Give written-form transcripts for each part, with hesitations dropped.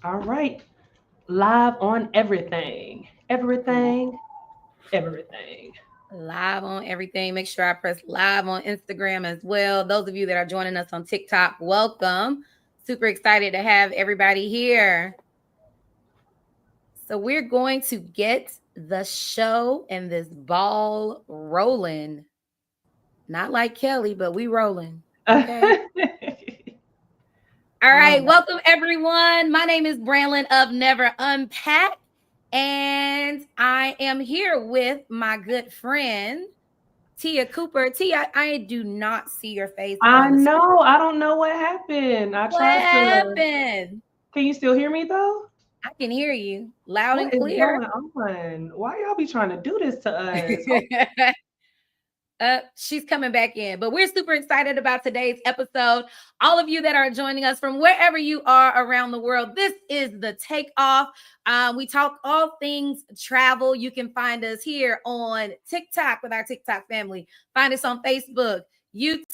All right. Live on everything. Everything. Everything. Live on everything. Make sure I press live on Instagram as well. Those of you that are joining us on TikTok, welcome. Super excited to have everybody here. So we're going to get the show and this ball rolling. Not like Kelly, but we rolling. Okay. All right. Um, Welcome, everyone. My name is Branlin of Never Unpack. And I am here with my good friend, Tia Cooper. Tia, I do not see your face I on the screen. know. I don't know what happened. I What tried to. happened? Can you still hear me though? I can hear you loud and What is clear. going on? Why y'all be trying to do this to us? She's coming back in, but we're super excited about today's episode. All of you that are joining us from wherever you are around the world, this is the Takeoff. We talk all things travel. You can find us here on TikTok with our TikTok family. Find us on Facebook, YouTube,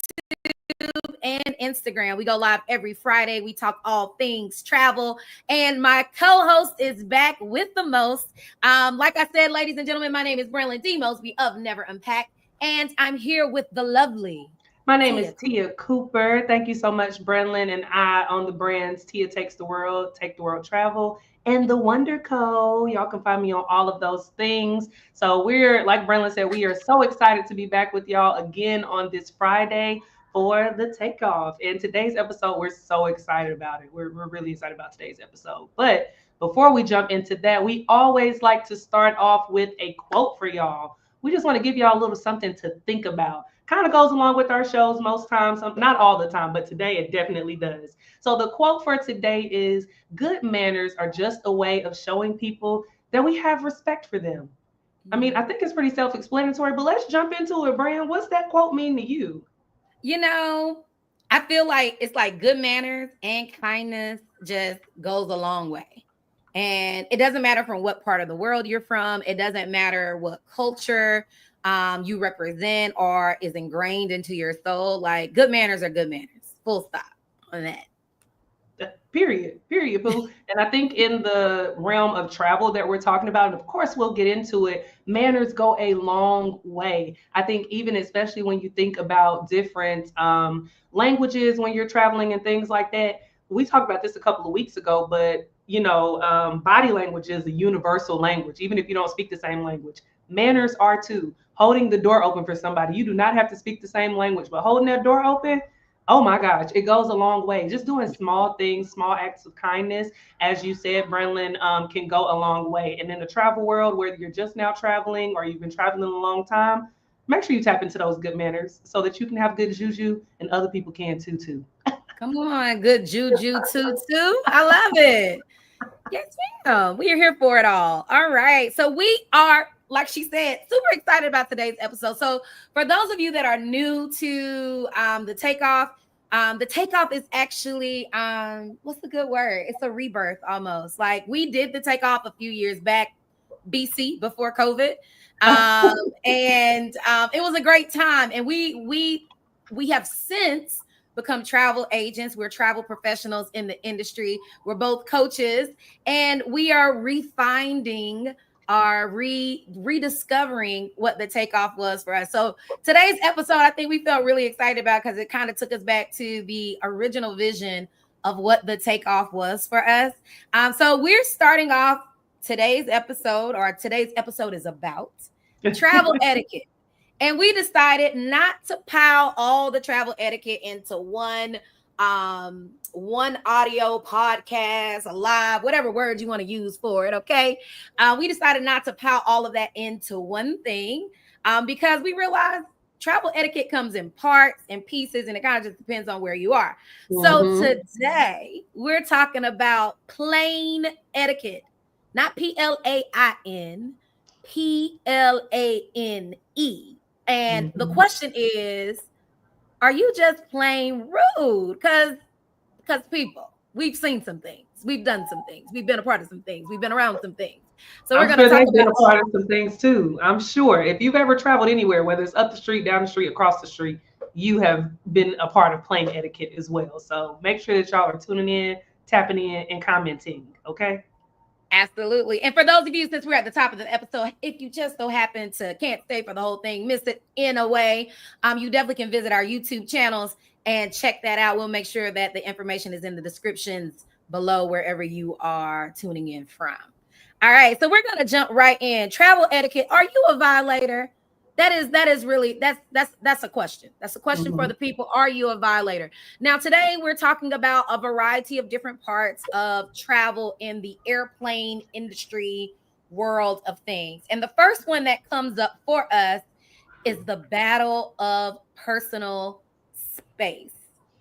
and Instagram. We go live every Friday. We talk all things travel. And my co-host is back with the most. Like I said, ladies and gentlemen, my name is Branlin D. Mosby of Never Unpack. And I'm here with the lovely My name Tia. is Tia Cooper. Thank you so much, Brenlin, and I own the brands Tia Takes the World, Take the World Travel, and the Wonder Co. Y'all can find me on all of those things. So we're, like Brenlin said, we are so excited to be back with y'all again on this Friday for the Takeoff. And today's episode, we're so excited about it. We're really excited about today's episode. But before we jump into that, we always like to start off with a quote for y'all. We just want to give y'all a little something to think about. Kind of goes along with our shows most times, not all the time, but today it definitely does. So the quote for today is, good manners are just a way of showing people that we have respect for them. I mean, I think it's pretty self-explanatory, but let's jump into it, Brian. What's that quote mean to you? You know, I feel like it's like good manners and kindness just goes a long way. And it doesn't matter from what part of the world you're from. It doesn't matter what culture you represent or is ingrained into your soul. Like good manners are good manners. Full stop on that. Period, boo. And I think in the realm of travel that we're talking about, and of course we'll get into it, manners go a long way. I think even especially when you think about different languages when you're traveling and things like that. We talked about this a couple of weeks ago, but body language is a universal language, even if you don't speak the same language. Manners are too. Holding the door open for somebody, you do not have to speak the same language, but holding that door open, oh my gosh, it goes a long way. Just doing small things, small acts of kindness, as you said, Brenlin, can go a long way. And in the travel world, whether you're just now traveling or you've been traveling a long time, make sure you tap into those good manners so that you can have good juju and other people can too. Come on, good juju too. I love it. Yes, ma'am. We are here for it all right. So we are, like she said, super excited about today's episode. So for those of you that are new to the takeoff is actually what's the good word? It's a rebirth almost. Like we did the takeoff a few years back, BC, before COVID. And it was a great time. And we have since become travel agents. We're travel professionals in the industry. We're both coaches, and we are refinding or rediscovering what the takeoff was for us. So today's episode, I think we felt really excited about because it kind of took us back to the original vision of what the takeoff was for us. So we're starting off today's episode, or today's episode is about travel etiquette. And we decided not to pile all the travel etiquette into one audio podcast, a live, whatever word you want to use for it. Okay. We decided not to pile all of that into one thing because we realized travel etiquette comes in parts and pieces, and it kind of just depends on where you are. So today we're talking about plain etiquette, not PLAIN, PLANE. And the question is, are you just plain rude? Because people, we've seen some things. We've done some things. We've been a part of some things. We've been around some things. So we're going to talk about been a part of some things too. I'm sure if you've ever traveled anywhere, whether it's up the street, down the street, across the street, you have been a part of plane etiquette as well. So make sure that y'all are tuning in tapping in and commenting. Okay. Absolutely. And for those of you, since we're at the top of the episode, if you just so happen to can't stay for the whole thing, miss it in a way, you definitely can visit our YouTube channels and check that out. We'll make sure that the information is in the descriptions below wherever you are tuning in from. All right, so we're gonna jump right in. Travel etiquette. Are you a violator? That is really that's a question. That's a question for the people. Are you a violator? Now, today we're talking about a variety of different parts of travel in the airplane industry world of things. And the first one that comes up for us is the battle of personal space.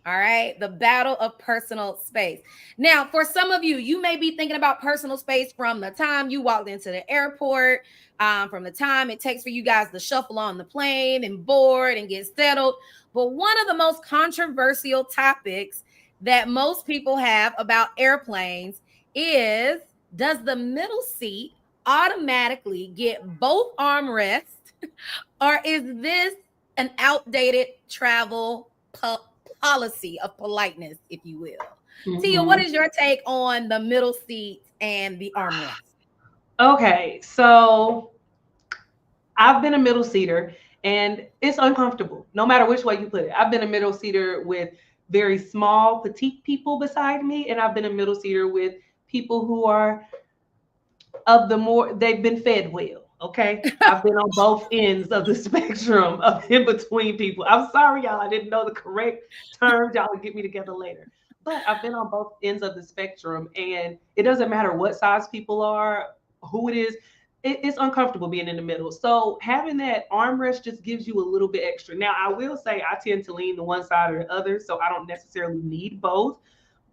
All right, the battle of personal space. Now, for some of you, you may be thinking about personal space from the time you walked into the airport, from the time it takes for you guys to shuffle on the plane and board and get settled. But one of the most controversial topics that most people have about airplanes is, does the middle seat automatically get both armrests, or is this an outdated travel policy of politeness, if you will? Tia, what is your take on the middle seat and the armrest? Okay, so I've been a middle seater and it's uncomfortable no matter which way you put it. I've been a middle seater with very small, petite people beside me, and I've been a middle seater with people who are of the more, they've been fed well. Okay. I've been on both ends of the spectrum of in between people. I'm sorry, y'all. I didn't know the correct terms. Y'all will get me together later. But I've been on both ends of the spectrum, and it doesn't matter what size people are, who it is. It's uncomfortable being in the middle. So having that armrest just gives you a little bit extra. Now, I will say I tend to lean to one side or the other, so I don't necessarily need both.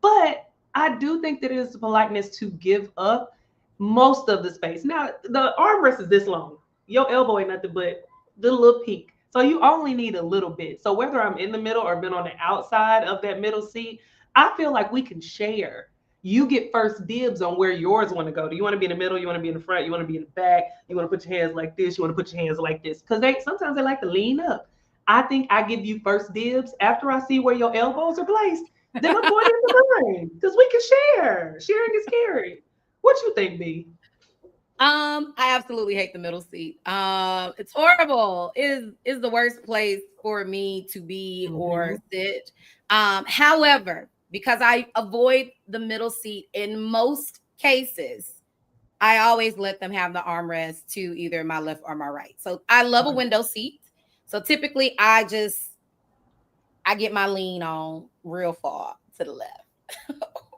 But I do think that it is politeness to give up most of the space. Now, the armrest is this long. Your elbow ain't nothing but the little peak. So you only need a little bit. So whether I'm in the middle or been on the outside of that middle seat, I feel like we can share. You get first dibs on where yours want to go. Do you want to be in the middle? You want to be in the front? You want to be in the back? You want to put your hands like this? You want to put your hands like this? Because sometimes they like to lean up. I think I give you first dibs after I see where your elbows are placed. Then I'm going into mine because we can share. Sharing is caring. What you think, B? I absolutely hate the middle seat. It's horrible. It is the worst place for me to be or sit. However, because I avoid the middle seat in most cases, I always let them have the armrest to either my left or my right. So I love a window seat. So typically I get my lean on real far to the left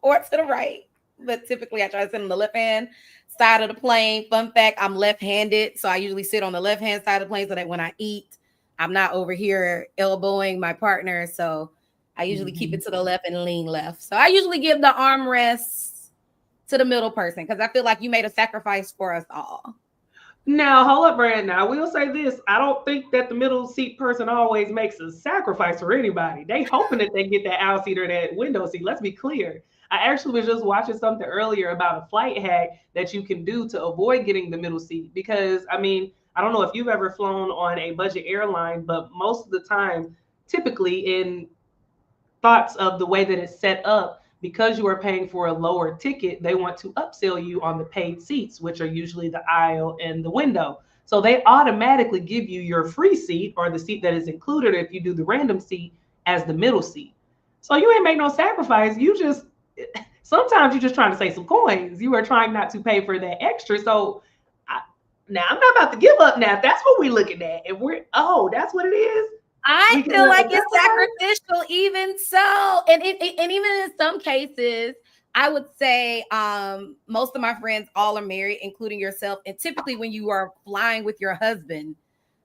or to the right. But typically I try to sit on the left hand side of the plane. Fun fact, I'm left-handed. So I usually sit on the left-hand side of the plane so that when I eat, I'm not over here elbowing my partner. So I usually keep it to the left and lean left. So I usually give the armrests to the middle person because I feel like you made a sacrifice for us all. Now, hold up, Brand. Now, I will say this. I don't think that the middle seat person always makes a sacrifice for anybody. They hoping that they get that aisle seat or that window seat. Let's be clear. I actually was just watching something earlier about a flight hack that you can do to avoid getting the middle seat. Because, I mean, I don't know if you've ever flown on a budget airline, but most of the time, typically in thoughts of the way that it's set up, because you are paying for a lower ticket, they want to upsell you on the paid seats, which are usually the aisle and the window. So they automatically give you your free seat or the seat that is included if you do the random seat as the middle seat. So you ain't make no sacrifice. Sometimes you're just trying to save some coins. You are trying not to pay for that extra. So now I'm not about to give up now. If that's what we're looking at. If that's what it is. I feel like it's sacrificial, even so. And even in some cases, I would say most of my friends all are married, including yourself. And typically when you are flying with your husband,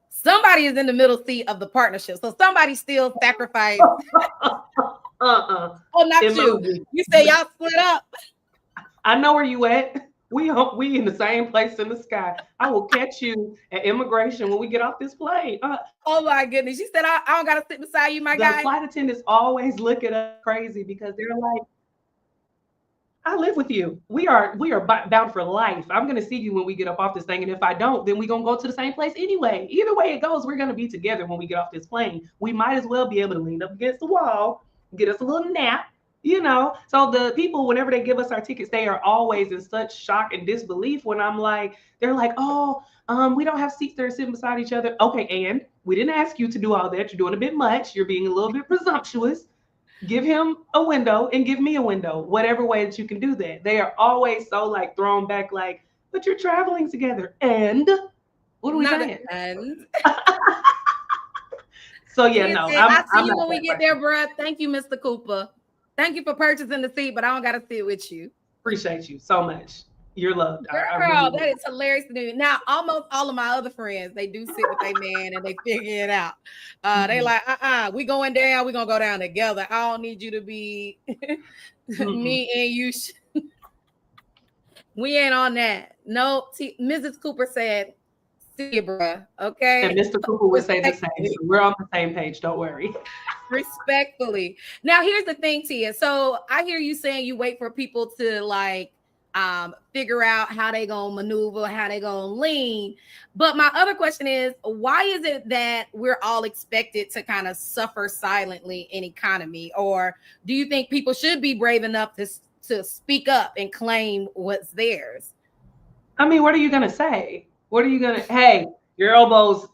somebody is in the middle seat of the partnership. So somebody still sacrificed. Oh, not you. You say y'all split up. I know where you at. We in the same place in the sky. I will catch you at immigration when we get off this plane. Oh my goodness. She said, I don't got to sit beside you, my guy. The flight attendants always look at us crazy because they're like, I live with you. We are bound for life. I'm going to see you when we get up off this thing. And if I don't, then we're going to go to the same place anyway. Either way it goes, we're going to be together when we get off this plane. We might as well be able to lean up against the wall, get us a little nap, So the people, whenever they give us our tickets, they are always in such shock and disbelief when I'm like, they're like, oh, we don't have seats that are sitting beside each other. Okay, and we didn't ask you to do all that. You're doing a bit much. You're being a little bit presumptuous. Give him a window and give me a window, whatever way that you can do that. They are always so like thrown back, like, but you're traveling together. And what are we Not saying? and So yeah, no, I see I'm you not when we that get there, bruh. Thank you, Mr. Cooper. Thank you for purchasing the seat, but I don't gotta sit with you. Appreciate you so much. You're loved. Girl, I really that is hilarious to me. Now, almost all of my other friends, they do sit with their man and they figure it out. They like, we going down, we gonna go down together. I don't need you to be me and you. We ain't on that. No, Mrs. Cooper said, see you, bruh. Okay. And Mr. Cooper would say the same. So we're on the same page. Don't worry. Respectfully. Now, here's the thing, Tia. So I hear you saying you wait for people to like figure out how they gonna maneuver, how they gonna lean. But my other question is, why is it that we're all expected to kind of suffer silently in economy? Or do you think people should be brave enough to speak up and claim what's theirs? I mean, what are you gonna say? What are you gonna? Hey, your elbows.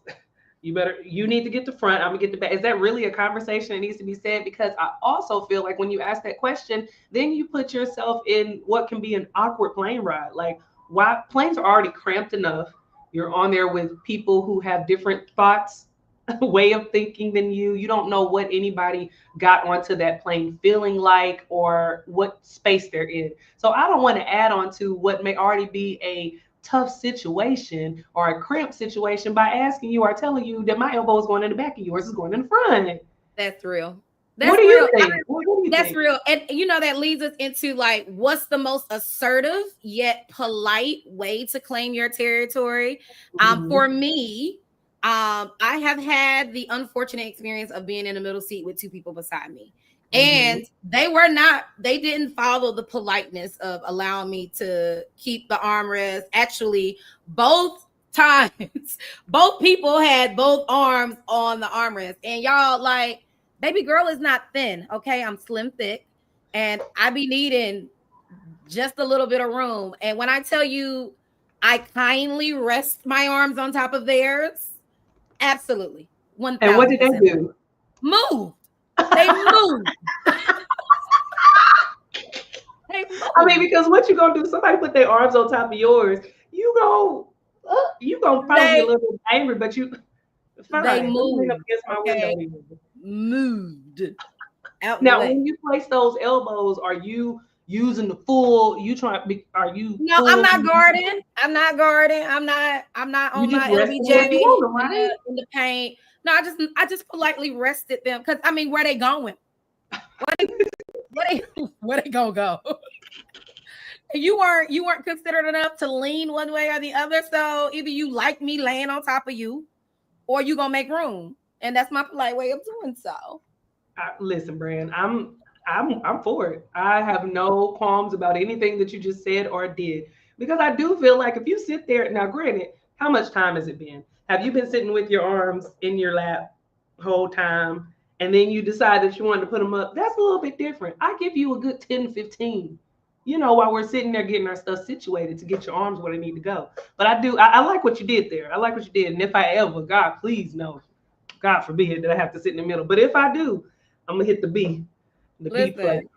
You need to get the front. I'm gonna get the back. Is that really a conversation that needs to be said? Because I also feel like when you ask that question, then you put yourself in what can be an awkward plane ride. Like, why planes are already cramped enough. You're on there with people who have different thoughts, way of thinking than you. You don't know what anybody got onto that plane feeling like or what space they're in. So I don't want to add on to what may already be a tough situation or a cramped situation by asking you or telling you that my elbow is going in the back and yours is going in the front. That's real. What do you think? That's real. And that leads us into like, what's the most assertive yet polite way to claim your territory? For me, I have had the unfortunate experience of being in the middle seat with two people beside me. And they didn't follow the politeness of allowing me to keep the armrest. Actually, both times, both people had both arms on the armrest. And y'all, like, baby girl is not thin, okay? I'm slim thick, and I be needing just a little bit of room. And when I tell you I kindly rest my arms on top of theirs, absolutely. 1,000%. And what did they do? Move. They move. I mean, because what you gonna do? Somebody put their arms on top of yours. You gonna probably be a little bit angry, but you. Fine. They moved. Moved. Now, when you place those elbows, are you using the full? Are you? No, I'm not guarding. I'm not on my LBJ in the paint. No, I just politely rested them because I mean, where they going? Where they gonna go? You weren't considered enough to lean one way or the other. So either you like me laying on top of you, or you gonna make room, and that's my polite way of doing so. Listen, Brand, I'm for it. I have no qualms about anything that you just said or did because I do feel like if you sit there now, granted, how much time has it been? Have you been sitting with your arms in your lap the whole time and then you decide that you wanted to put them up? That's a little bit different. I give you a good 10, 15, while we're sitting there getting our stuff situated to get your arms where they need to go. But I like what you did there. I like what you did. And if I ever, God, please no, God forbid that I have to sit in the middle. But if I do, I'm going to hit the B. The B plate.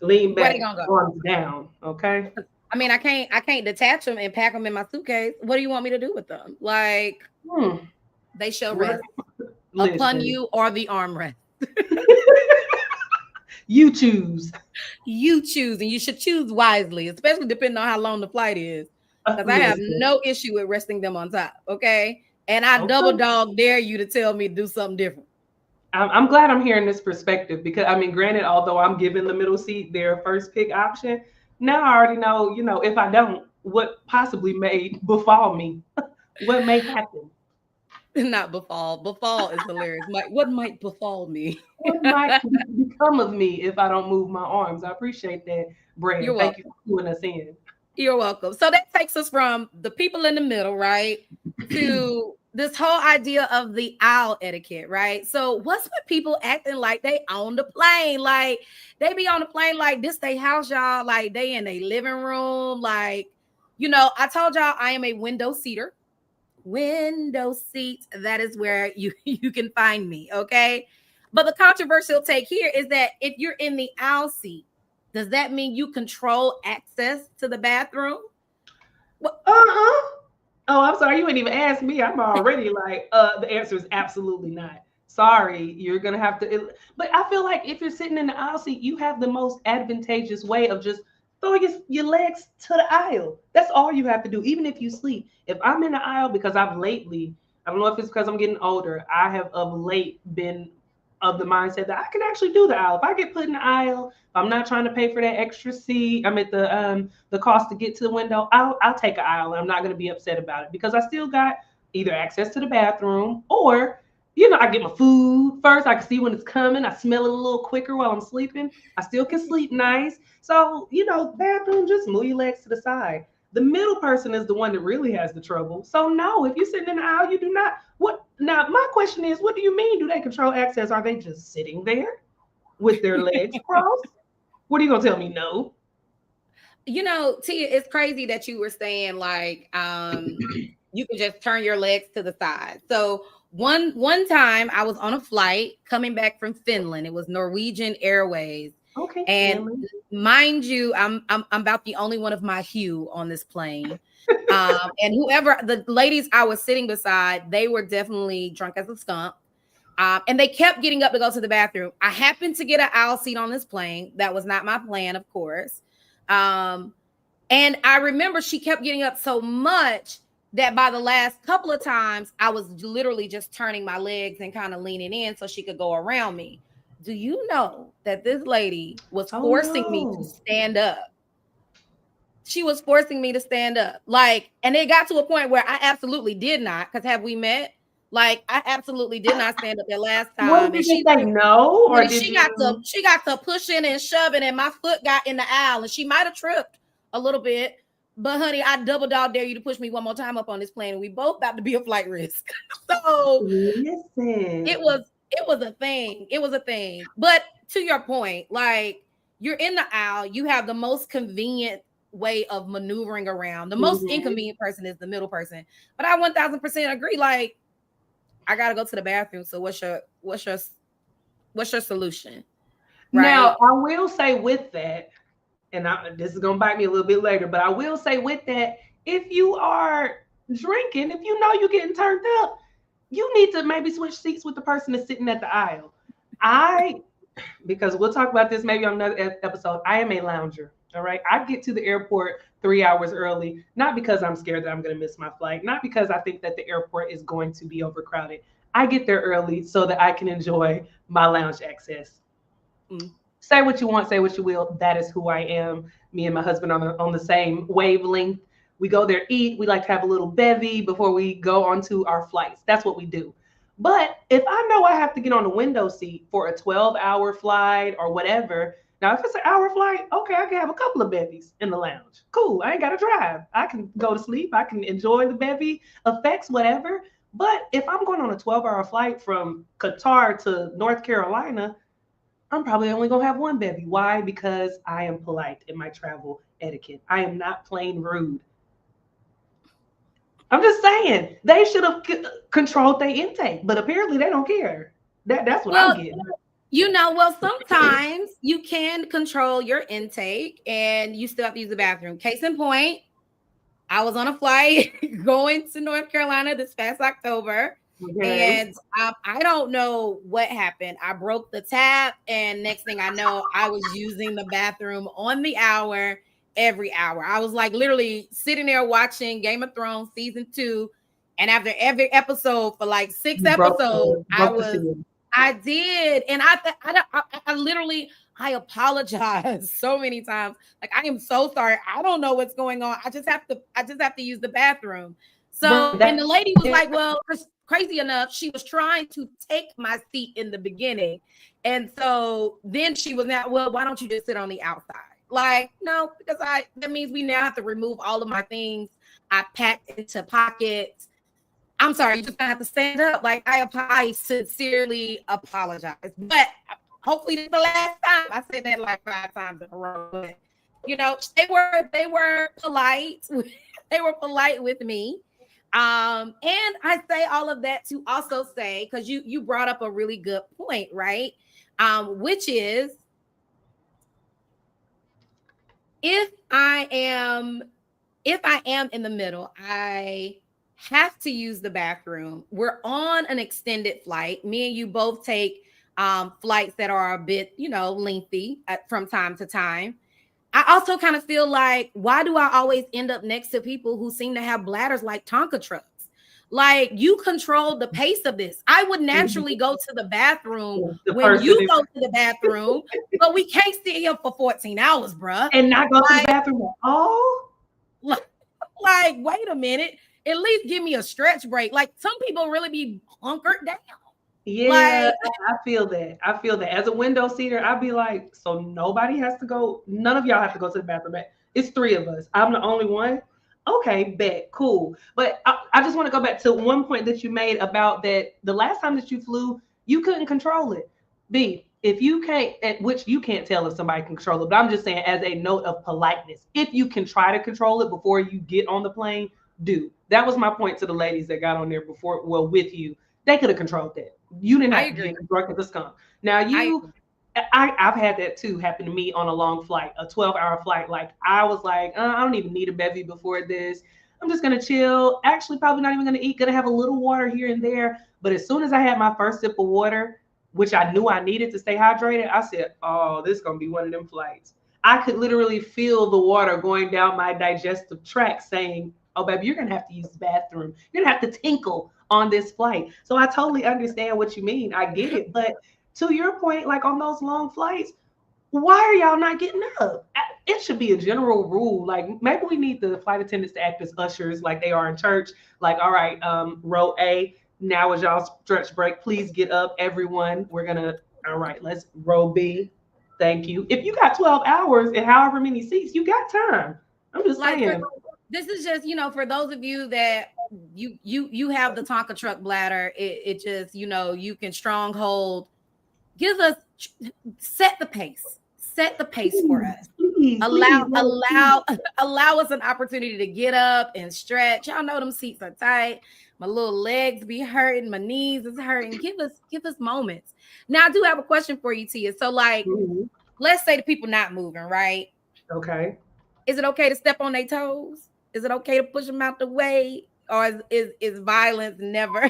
Lean back, arms down, okay? I mean, I can't detach them and pack them in my suitcase. What do you want me to do with them? Like, they shall rest upon you or the armrest. You choose. You choose, and you should choose wisely, especially depending on how long the flight is. Because I have no issue with resting them on top, okay? And I double dog dare you to tell me to do something different. I'm glad I'm hearing this perspective because, I mean, granted, although I'm giving the middle seat their first pick option, now I already know, if I don't, what possibly may befall me, what may happen. Not befall. Befall is hilarious. What might befall me? What might become of me if I don't move my arms? I appreciate that, Brand. Thank you for pulling us in. You're welcome. So that takes us from the people in the middle, right, to this whole idea of the aisle etiquette, right? So what's with people acting like they own the plane? Like they be on the plane like this they house, y'all, like they in a living room. Like, I told y'all I am a window seater. Window seat, that is where you can find me, okay? But the controversial take here is that if you're in the aisle seat, does that mean you control access to the bathroom? Oh, I'm sorry. You ain't even asked me. I'm already like, the answer is absolutely not. Sorry, you're gonna have to. But I feel like if you're sitting in the aisle seat, you have the most advantageous way of just throwing your legs to the aisle. That's all you have to do, even if you sleep. If I'm in the aisle, because I've lately, I don't know if it's because I'm getting older, I have of late been of the mindset that I can actually do the aisle. If I get put in the aisle, I'm not trying to pay for that extra seat. I'm at the cost to get to the window. I'll take an aisle, and I'm not going to be upset about it because I still got either access to the bathroom or I get my food first. I can see when it's coming. I smell it a little quicker while I'm sleeping. I still can sleep nice. So bathroom, just move your legs to the side. The middle person is the one that really has the trouble. So no, if you're sitting in the aisle, you do not. What now? My question is, what do you mean? Do they control access? Are they just sitting there with their legs crossed? What are you gonna tell me? No. Tia, it's crazy that you were saying like you can just turn your legs to the side. So one time I was on a flight coming back from Finland. It was Norwegian Airways. Okay. And mind you, I'm about the only one of my hue on this plane. And whoever the ladies I was sitting beside, they were definitely drunk as a skunk. And they kept getting up to go to the bathroom. I happened to get an aisle seat on this plane. That was not my plan, of course. And I remember she kept getting up so much that by the last couple of times, I was literally just turning my legs and kind of leaning in so she could go around me. Do you know that this lady was forcing me to stand up? She was forcing me to stand up. Like, and it got to a point where I absolutely did not, because have we met? Like, I absolutely did not stand up that last time. What did she say? No, or did she got to pushing and shoving, and my foot got in the aisle, and she might have tripped a little bit. But honey, I double dog dare you to push me one more time up on this plane, and we both about to be a flight risk. So listen, it was a thing. It was a thing. But to your point, like you're in the aisle, you have the most convenient way of maneuvering around. The most inconvenient person is the middle person. But I 1000% agree. Like, I gotta go to the bathroom. So what's your solution? Right? Now I will say with that, and this is gonna bite me a little bit later, but I will say with that, if you are drinking, if you know you're getting turned up, you need to maybe switch seats with the person that's sitting at the aisle. Because we'll talk about this maybe on another episode. I am a lounger. All right. I get to the airport 3 hours early, not because I'm scared that I'm going to miss my flight, not because I think that the airport is going to be overcrowded. I get there early so that I can enjoy my lounge access. Say what you want, say what you will. That is who I am. Me and my husband are on the same wavelength. We go there, eat. We like to have a little bevy before we go onto our flights. That's what we do. But if I know I have to get on the window seat for a 12-hour flight or whatever, now if it's an hour flight, okay, I can have a couple of bevies in the lounge. Cool, I ain't got to drive. I can go to sleep. I can enjoy the bevy effects, whatever. But if I'm going on a 12-hour flight from Qatar to North Carolina, I'm probably only going to have one bevy. Why? Because I am polite in my travel etiquette. I am not plain rude. I'm just saying they should have controlled their intake, but apparently they don't care. That's what I'm getting. Sometimes you can control your intake and you still have to use the bathroom. Case in point, I was on a flight going to North Carolina this past October. Okay. And I don't know what happened. I broke the tap, and next thing I know, I was using the bathroom on the hour. Every hour. I was like literally sitting there watching Game of Thrones season 2. And after every episode for like 6 episodes, I did. And I literally, I apologize so many times. Like, I am so sorry. I don't know what's going on. I just have to use the bathroom. So, and the lady was like, well, crazy enough, she was trying to take my seat in the beginning. And so then she was now, well, why don't you just sit on the outside? Like, no, because that means we now have to remove all of my things. I packed into pockets. I'm sorry, you just gonna have to stand up. Like I sincerely apologize, but hopefully this is the last time. I said that like 5 times in a row, but you know, they were polite. They were polite with me. And I say all of that to also say, because you brought up a really good point, right? Which is if I am in the middle, I have to use the bathroom. We're on an extended flight. Me and you both take flights that are a bit, lengthy from time to time. I also kind of feel like, why do I always end up next to people who seem to have bladders like Tonka trucks? Like, you control the pace of this. I would naturally go to the bathroom when you go to the bathroom, but we can't sit here for 14 hours, bruh. And not go to the bathroom at all? Like, wait a minute. At least give me a stretch break. Like, some people really be hunkered down. Yeah, I feel that. As a window seater, I'd be like, so nobody has to go. None of y'all have to go to the bathroom. It's 3 of us. I'm the only one. Okay, bet, cool. But I just want to go back to one point that you made about that the last time that you flew, you couldn't control it. B, if you can't, which you can't tell if somebody can control it, but I'm just saying as a note of politeness, if you can try to control it before you get on the plane, do. That was my point to the ladies that got on there before, well, with you. They could have controlled that. You didn't have to get drunk at the skunk. Now I've had that too happen to me on a long flight, a 12-hour flight. Like I was like, I don't even need a bevy before this. I'm just gonna chill. Actually, probably not even gonna eat. Gonna have a little water here and there. But as soon as I had my first sip of water, which I knew I needed to stay hydrated, I said, "Oh, this is gonna be one of them flights." I could literally feel the water going down my digestive tract, saying, "Oh, baby, you're gonna have to use the bathroom. You're gonna have to tinkle on this flight." So I totally understand what you mean. I get it. But to your point, like on those long flights, why are y'all not getting up? It should be a general rule. Like maybe we need the flight attendants to act as ushers like they are in church. Like, all right, row A, now is y'all's stretch break. Please get up, everyone. All right, let's row B. Thank you. If you got 12 hours and however many seats, you got time. I'm just saying. This is just, for those of you that you have the Tonka truck bladder, it just, you can stronghold. Set the pace for us. Allow us an opportunity to get up and stretch. Y'all know them seats are tight. My little legs be hurting. My knees is hurting. Give us moments. Now I do have a question for you, Tia. So like, let's say the people not moving, right? Okay. Is it okay to step on their toes? Is it okay to push them out the way? Or is violence never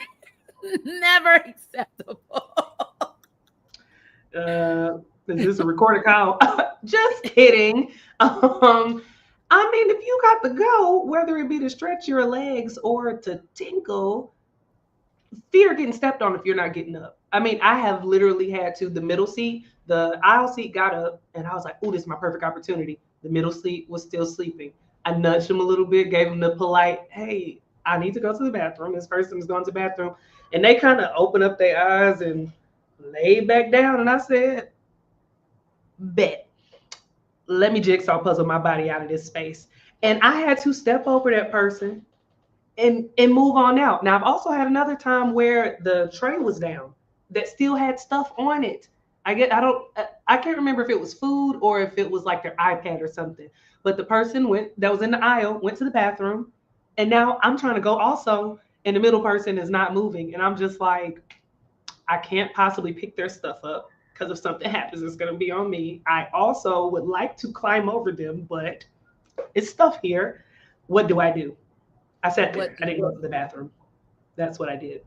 acceptable? Is this a recorded call? Just kidding. I mean, if you got to go, whether it be to stretch your legs or to tinkle, fear getting stepped on if you're not getting up. I mean, I have literally had the middle seat, the aisle seat got up, and I was like, oh, this is my perfect opportunity. The middle seat was still sleeping. I nudged him a little bit, gave him the polite, hey, I need to go to the bathroom. This person is going to the bathroom. And they kind of opened up their eyes and laid back down. And I said, bet. Let me jigsaw puzzle my body out of this space. And I had to step over that person and move on out. Now, I've also had another time where the tray was down that still had stuff on it. I can't remember if it was food or if it was like their iPad or something. But the person that was in the aisle went to the bathroom. And now I'm trying to go also, and the middle person is not moving. And I'm just like, I can't possibly pick their stuff up because if something happens, it's going to be on me. I also would like to climb over them, but it's stuff here. What do I do? I sat there. I didn't go to the bathroom. That's what I did.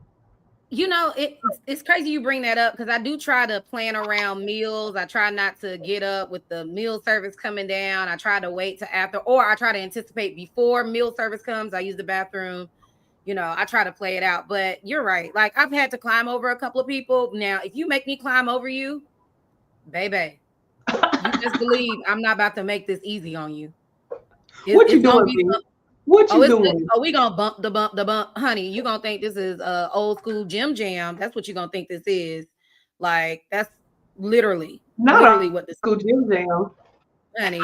It's crazy you bring that up because I do try to plan around meals. I try not to get up with the meal service coming down. I try to wait to after, or I try to anticipate before meal service comes. I use the bathroom. I try to play it out. But you're right. Like I've had to climb over a couple of people. Now, if you make me climb over you, baby, you just believe I'm not about to make this easy on you. What you doing? What you doing? We gonna bump the bump, honey. You gonna think this is old school gym jam? That's what you gonna think this is. Like that's literally what the school gym jam, honey.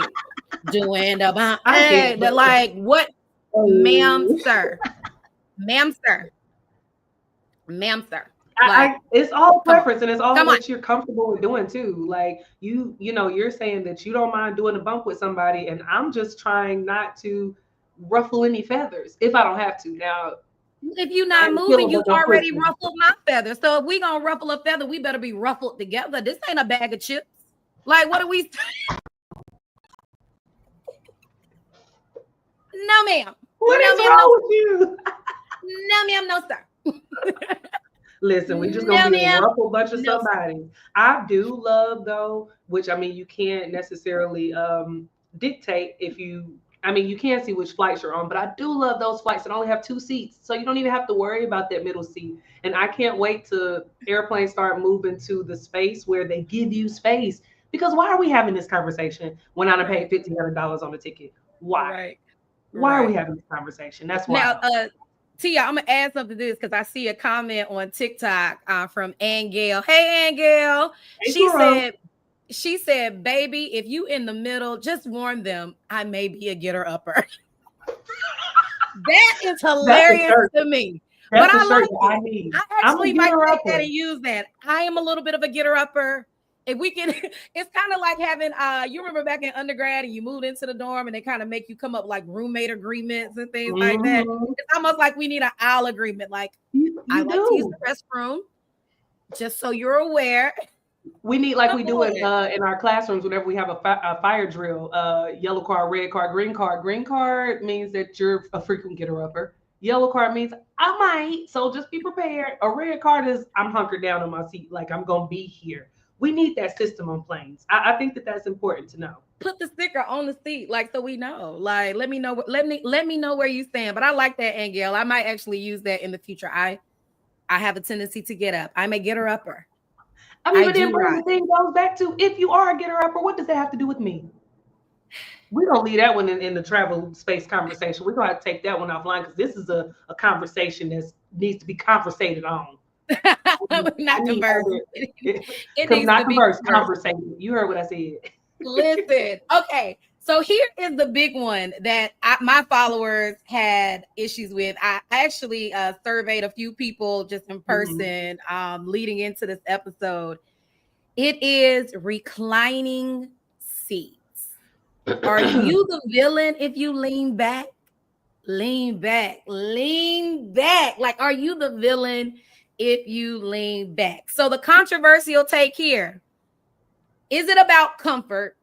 Doing the bump. Hey, but like what, ma'am, sir, ma'am, sir. It's all Come on. preference, and it's all Come on. what you're comfortable with doing too. Like you're saying that you don't mind doing a bump with somebody, and I'm just trying not to ruffle any feathers if I don't have to. Now, If you're I not ain't moving, killing you but no already pussy. ruffled my feather. So if we gonna ruffle a feather, we better be ruffled together. This ain't a bag of chips. Like, what are we? No, ma'am. What No, is ma'am. No. wrong with you? No, ma'am. No, sir. Listen, we just gonna No, be a ma'am. ruffle bunch of No, sir. somebody. I do love though, which I mean you can't necessarily dictate if you I mean you can see which flights you're on, but I do love those flights that only have two seats. So you don't even have to worry about that middle seat. And I can't wait to airplanes start moving to the space where they give you space. Because why are we having this conversation when I done paid Right. $1,500 on the ticket? Why? Right. Why are we Right. having this conversation? That's Now, wild. Tia, I'm gonna add something to this because I see a comment on TikTok from Ann Gale. Hey, Ann Gale. Hey, She girl. said, she said, baby, if you in the middle, just warn them I may be a getter upper. That is That's a hilarious shirt. to me. But That's a I shirt like that I it. need. I I'm a actually might getter take that upper. and use that. I am a little bit of a getter upper. If we can, it's kind of like having you remember back in undergrad and you moved into the dorm and they kind of make you come up like roommate agreements and things like that. Mhm. It's almost like we need an aisle agreement. Like, I You like to use do. the restroom, just so you're aware. We need like Come we do on. in our classrooms whenever we have a fire drill. Yellow card, red card, green card. Green card means that you're a frequent getter upper. Yellow card means I might, so just be prepared. A red card is I'm hunkered down on my seat, like I'm gonna be here. We need that system on planes. I think that that's important to know. Put the sticker on the seat, like so we know. Like, let me know. Let me know where you stand. But I like that, Angel. I might actually use that in the future. I have a tendency to get up. I'm a getter upper. I mean, I but then do Brandon, right. the thing goes back to if you are a getter upper, what does that have to do with me? We don't leave that one in the travel space conversation. We're gonna have to take that one offline because this is a conversation that needs to be conversated on. I Not need converse. other It needs not to be converse, conversed. conversated. You heard what I said. Listen, okay. So here is the big one that my followers had issues with. I actually surveyed a few people just in Mhm. person leading into this episode. It is reclining seats. Are you the villain if you lean back? Lean back, lean back. Like, are you the villain if you lean back? So the controversial take here, is it about comfort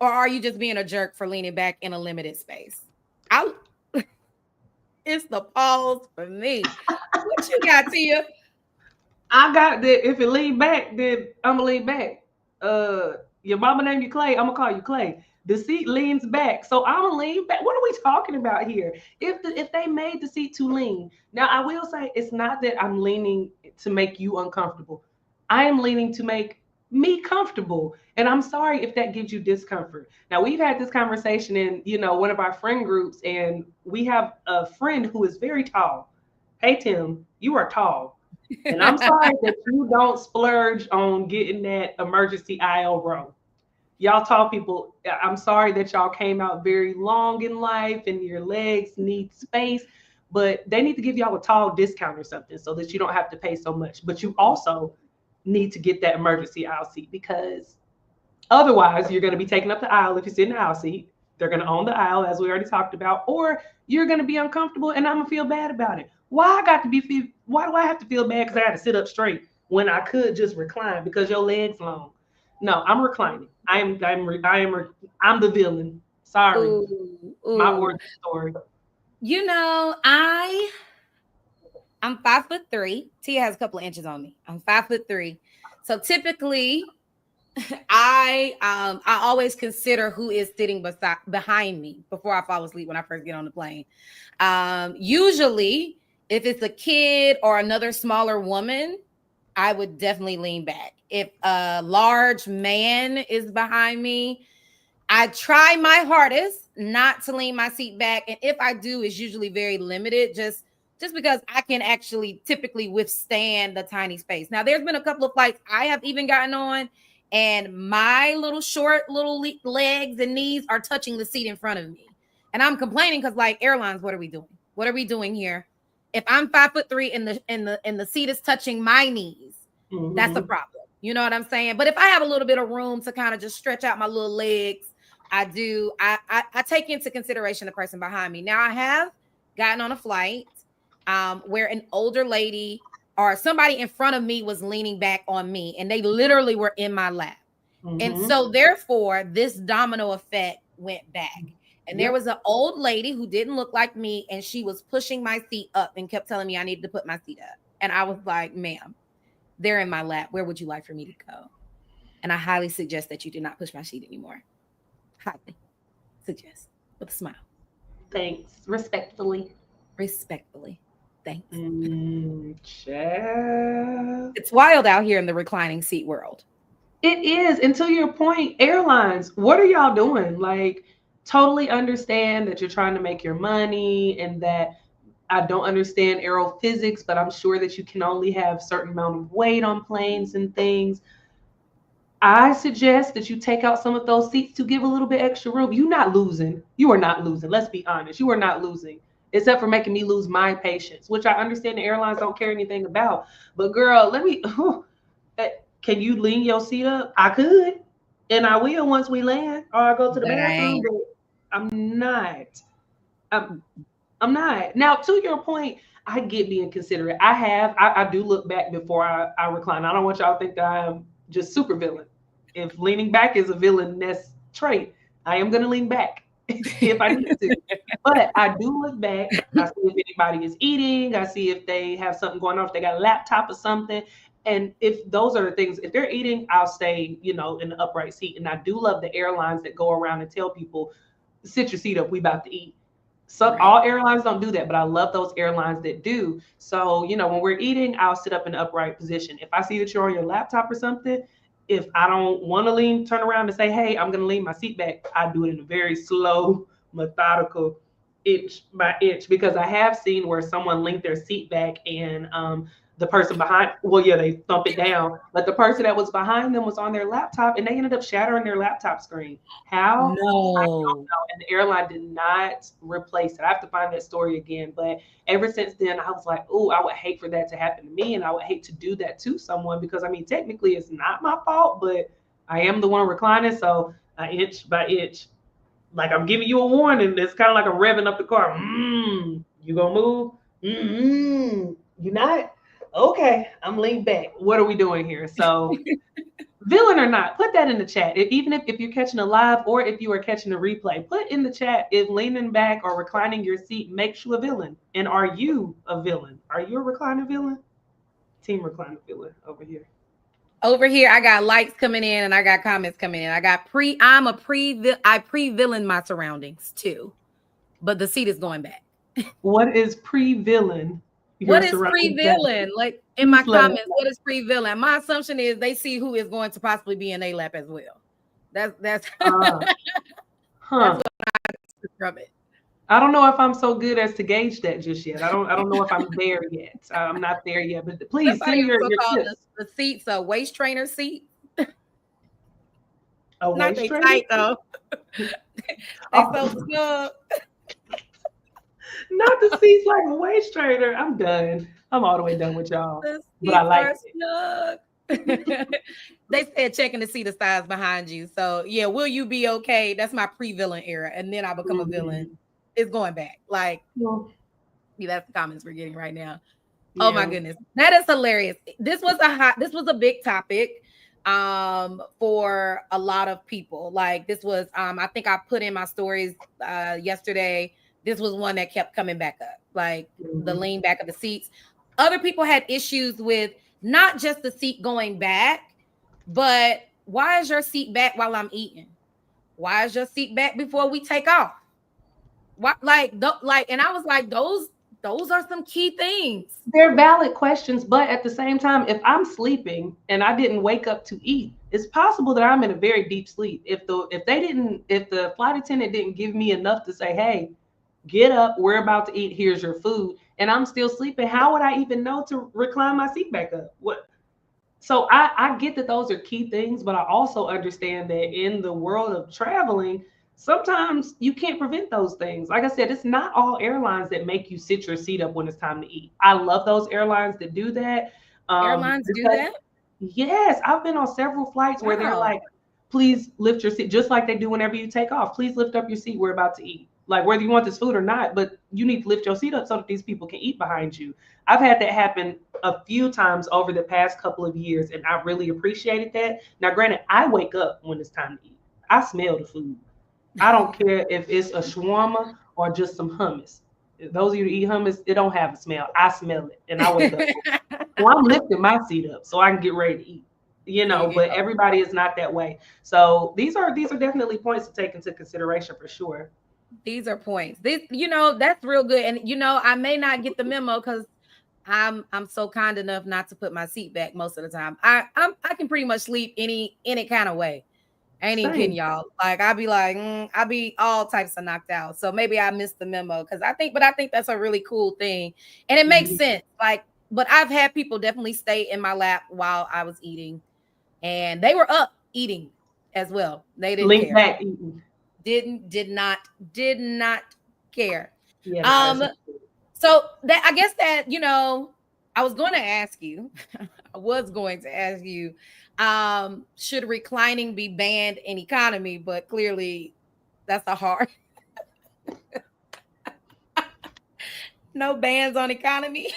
or are you just being a jerk for leaning back in a limited space? I It's the pause for me. What you got, Tia? I got that. If it lean back, then I'm gonna lean back. Your mama named you Clay. I'm gonna call you Clay. The seat leans back, so I'm gonna lean back. What are we talking about here? If they made the seat to lean, now I will say it's not that I'm leaning to make you uncomfortable. I am leaning to make me comfortable, and I'm sorry if that gives you discomfort. Now we've had this conversation in one of our friend groups, and we have a friend who is very tall. Hey Tim, you are tall. And I'm sorry that you don't splurge on getting that emergency aisle row. Y'all tall people, I'm sorry that y'all came out very long in life and your legs need space, but they need to give y'all a tall discount or something so that you don't have to pay so much. But you also need to get that emergency aisle seat because otherwise you're going to be taking up the aisle if you sit in the aisle seat. They're going to own the aisle, as we already talked about, or you're going to be uncomfortable and I'm going to feel bad about it. Why do I have to feel bad because I had to sit up straight when I could just recline because your legs long? No, I'm reclining. I'm the villain. Sorry, Ooh, my ooh. origin story. You know, I'm 5'3". Tia has a couple of inches on me. I'm 5'3". So typically I always consider who is sitting behind me before I fall asleep when I first get on the plane. Usually, if it's a kid or another smaller woman, I would definitely lean back. If a large man is behind me, I try my hardest not to lean my seat back, and if I do, it's usually very limited. Just because I can actually typically withstand the tiny space. Now, there's been a couple of flights I have even gotten on, and my little short little legs and knees are touching the seat in front of me, and I'm complaining because, like, airlines, what are we doing? What are we doing here? If I'm 5'3" and the seat is touching my knees, that's a problem. You know what I'm saying? But if I have a little bit of room to kind of just stretch out my little legs, I take into consideration the person behind me. Now I have gotten on a flight where an older lady or somebody in front of me was leaning back on me, and they literally were in my lap. And so therefore this domino effect went back. And there was an old lady who didn't look like me, and she was pushing my seat up and kept telling me I needed to put my seat up. And I was like, ma'am, they're in my lap. Where would you like for me to go? And I highly suggest that you do not push my seat anymore. Highly suggest, with a smile. Thanks. Respectfully. Thanks. It's wild out here in the reclining seat world. It is. And to your point, airlines, what are y'all doing? Like, totally understand that you're trying to make your money, and that I don't understand aerophysics, but I'm sure that you can only have certain amount of weight on planes and things. I suggest that you take out some of those seats to give a little bit extra room. You're not losing. You are not losing. Let's be honest. You are not losing, except for making me lose my patience, which I understand the airlines don't care anything about. But girl, can you lean your seat up? I could, and I will once we land, or I go to the bathroom. But I'm not. I'm not. Now, to your point, I get being considerate. I do look back before I recline. I don't want y'all to think that I am just super villain. If leaning back is a villainess trait, I am going to lean back if I need to. But I do look back. I see if anybody is eating. I see if they have something going on, if they got a laptop or something. And if those are the things, if they're eating, I'll stay, in the upright seat. And I do love the airlines that go around and tell people, sit your seat up, we about to eat. All airlines don't do that, but I love those airlines that do. So, when we're eating, I'll sit up in the upright position. If I see that you're on your laptop or something, if I don't want to turn around and say, hey, I'm going to lean my seat back, I do it in a very slow, methodical, inch by inch, because I have seen where someone leaned their seat back and the person behind, they thump it down, but the person that was behind them was on their laptop, and they ended up shattering their laptop screen. How? No. I don't know. And the airline did not replace it. I have to find that story again. But ever since then, I was like, oh, I would hate for that to happen to me, and I would hate to do that to someone, because technically it's not my fault, but I am the one reclining. So inch by inch, like I'm giving you a warning. It's kind of like I'm revving up the car. You gonna move? You not? Okay, I'm leaned back. What are we doing here? So, villain or not, put that in the chat. Even if you're catching a live, or if you are catching a replay, put in the chat if leaning back or reclining your seat makes you a villain. And are you a villain? Are you a recliner villain? Team recliner villain over here. Over here, I got likes coming in and I got comments coming in. I pre-villain my surroundings too, but the seat is going back. What is pre-villain? What is pre-villain? Like in my comments, what is pre-villain? My assumption is they see who is going to possibly be in their lap as well. That's that's what I from it. I don't know if I'm so good as to gauge that just yet. I don't know if I'm there yet. I'm not there yet. But please send your tips. The seat's a waist trainer seat. A not waist they trainer? tight though. They so snug. Not the seats like a waist trainer. I'm done. I'm all the way done with y'all. But I like it. They said checking to see the size behind you. So yeah, will you be okay? That's my pre-villain era, and then I become a villain. It's going back. Like, that's the comments we're getting right now. Yeah. Oh my goodness, that is hilarious. This was a big topic for a lot of people. Like this was I think I put in my stories yesterday. This was one that kept coming back up, like the lean back of the seats. Other people had issues with not just the seat going back, but why is your seat back while I'm eating? Why is your seat back before we take off? What, and I was like, those are some key things. They're valid questions, but at the same time, if I'm sleeping and I didn't wake up to eat, it's possible that I'm in a very deep sleep. If the flight attendant didn't give me enough to say, hey, get up, we're about to eat, here's your food, and I'm still sleeping, how would I even know to recline my seat back up? What? So I get that those are key things, but I also understand that in the world of traveling, sometimes you can't prevent those things. Like I said, it's not all airlines that make you sit your seat up when it's time to eat. I love those airlines that do that. Airlines do Because that? yes, I've been on several flights where they're Wow. like, please lift your seat, just like they do whenever you take off. Please lift up your seat. We're about to eat. Like whether you want this food or not, but you need to lift your seat up so that these people can eat behind you. I've had that happen a few times over the past couple of years, and I really appreciated that. Now, granted, I wake up when it's time to eat. I smell the food. I don't care if it's a shawarma or just some hummus. Those of you who eat hummus, it don't have a smell. I smell it, and I wake up. So I'm lifting my seat up so I can get ready to eat. You There know, you but go. everybody is not that way. So these are definitely points to take into consideration for sure. These are points. This, that's real good. And I may not get the memo because I'm so kind enough not to put my seat back most of the time. I can pretty much sleep any kind of way. I ain't even kidding Same. y'all. Like I'll be like, I'll be all types of knocked out. So maybe I missed the memo because I think that's a really cool thing, and it makes Mhm. sense. Like, but I've had people definitely stay in my lap while I was eating, and they were up eating as well. They didn't Link care. back eating. Did not care. Yeah, nah, that's Um, not so that I guess that I was going to ask you, I was going to ask you, should reclining be banned in economy? But clearly, that's a hard no bans on economy.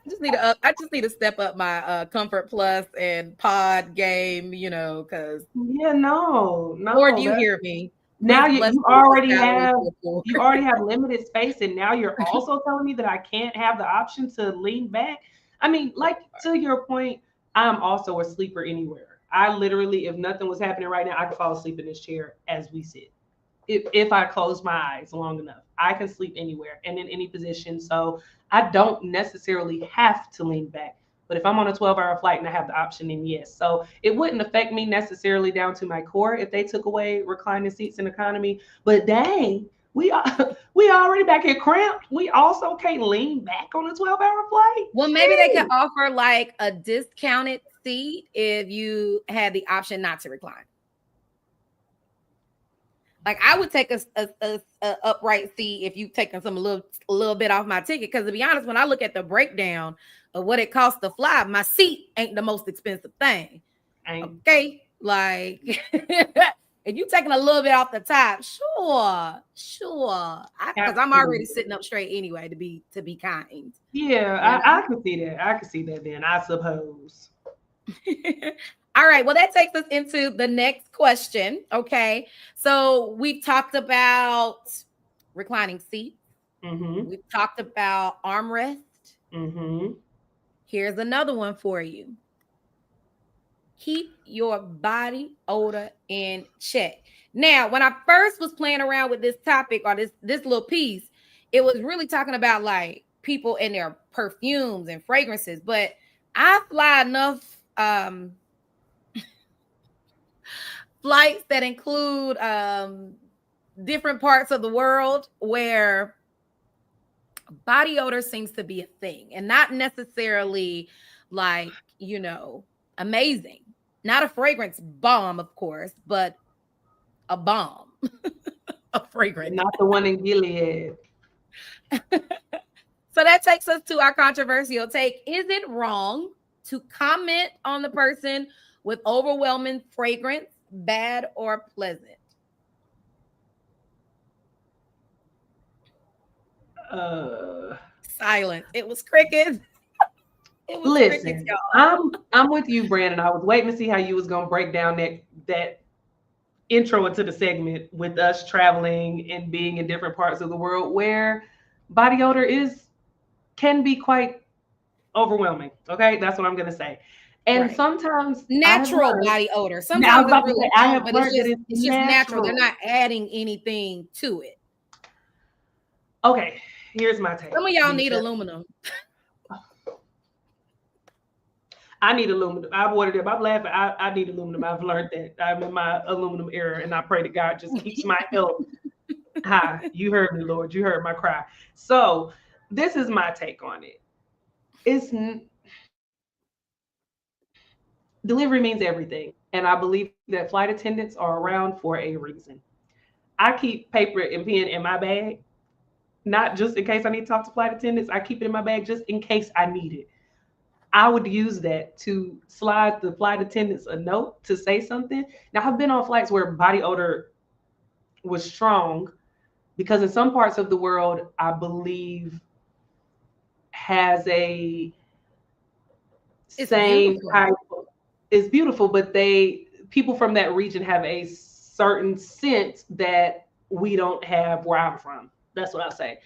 I just need to step up my Comfort Plus and Pod game, because Yeah, no, Lord, no. you That's hear me. now Please you bless you me with a already salary have to afford. you already have limited space, and now you're also telling me that I can't have the option to lean back. I mean, like to your point, I'm also a sleeper anywhere. I literally, if nothing was happening right now, I could fall asleep in this chair as we sit. If I close my eyes long enough, I can sleep anywhere and in any position. So I don't necessarily have to lean back. But if I'm on a 12-hour flight and I have the option, then yes. So it wouldn't affect me necessarily down to my core if they took away reclining seats in economy. But dang, we are we already back here cramped. We also can't lean back on a 12-hour flight. Well, maybe they could Jeez. offer like a discounted seat if you had the option not to recline. Like I would take a upright seat if you taking a little bit off my ticket. Because to be honest, when I look at the breakdown of what it costs to fly, my seat ain't the most expensive thing. Ain't Okay, like if you taking a little bit off the top, sure, because I'm already absolutely. sitting up straight anyway. To be kind, Yeah, you I can see that. I can see that then, I suppose. know. All right, well, that takes us into the next question. Okay, so we've talked about reclining seats. Mm-hmm. We've talked about armrest. Mm-hmm. Here's another one for you. Keep your body odor in check. Now, when I first was playing around with this topic or this little piece, it was really talking about like people and their perfumes and fragrances. But I fly enough flights that include different parts of the world where body odor seems to be a thing and not necessarily like, amazing. Not a fragrance bomb, of course, but a bomb, a fragrance. Not the one in Gilead. So that takes us to our controversial take. Is it wrong to comment on the person with overwhelming fragrance, bad or pleasant? Uh, Silence. It was crickets. It was crickets, listen, y'all. I'm with you, Brandon. I was waiting to see how you was gonna break down that intro into the segment with us traveling and being in different parts of the world where body odor is can be quite overwhelming. Okay, that's what I'm gonna say. And Right. sometimes I have Natural learned. body odor. Now I was Sometimes it's about to say really I strong, have but it's learned that just it's it's just natural. They're natural. not adding anything to it. Okay, here's my Some take. of y'all need aluminum. I need aluminum. I've ordered it. I'm laughing. I need aluminum. I've learned that. I'm in my aluminum era, and I pray to God just keeps my health high. You heard me, Lord. You heard my cry. So this is my take on it. It's delivery means everything. And I believe that flight attendants are around for a reason. I keep paper and pen in my bag, not just in case I need to talk to flight attendants. I keep it in my bag just in case I need it. I would use that to slide the flight attendants a note to say something. Now, I've been on flights where body odor was strong because in some parts of the world, I believe has a It's same beautiful. type of, it's beautiful, but people from that region have a certain scent that we don't have where I'm from. That's what I say.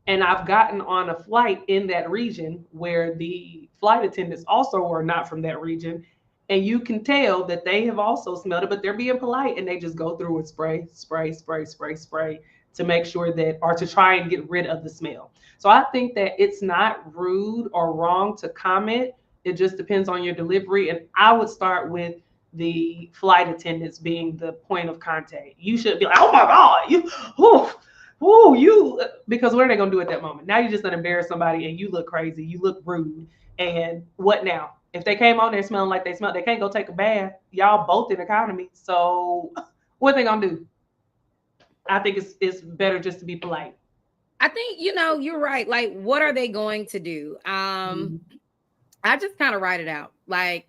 And I've gotten on a flight in that region where the flight attendants also were not from that region. And you can tell that they have also smelled it, but they're being polite and they just go through and spray, spray, spray, spray, spray to make sure that, or to try and get rid of the smell. So I think that it's not rude or wrong to comment. It just depends on your delivery. And I would start with the flight attendants being the point of contact. You should be like, oh my God, you, because what are they gonna do at that moment? Now you just gonna embarrass somebody and you look crazy, you look rude, and what now? If they came on there smelling like they smell, they can't go take a bath. Y'all both in economy, so what they gonna do? I think it's better just to be polite. I think, you're right. Like, what are they going to do? Mhm. I just kind of write it out. Like,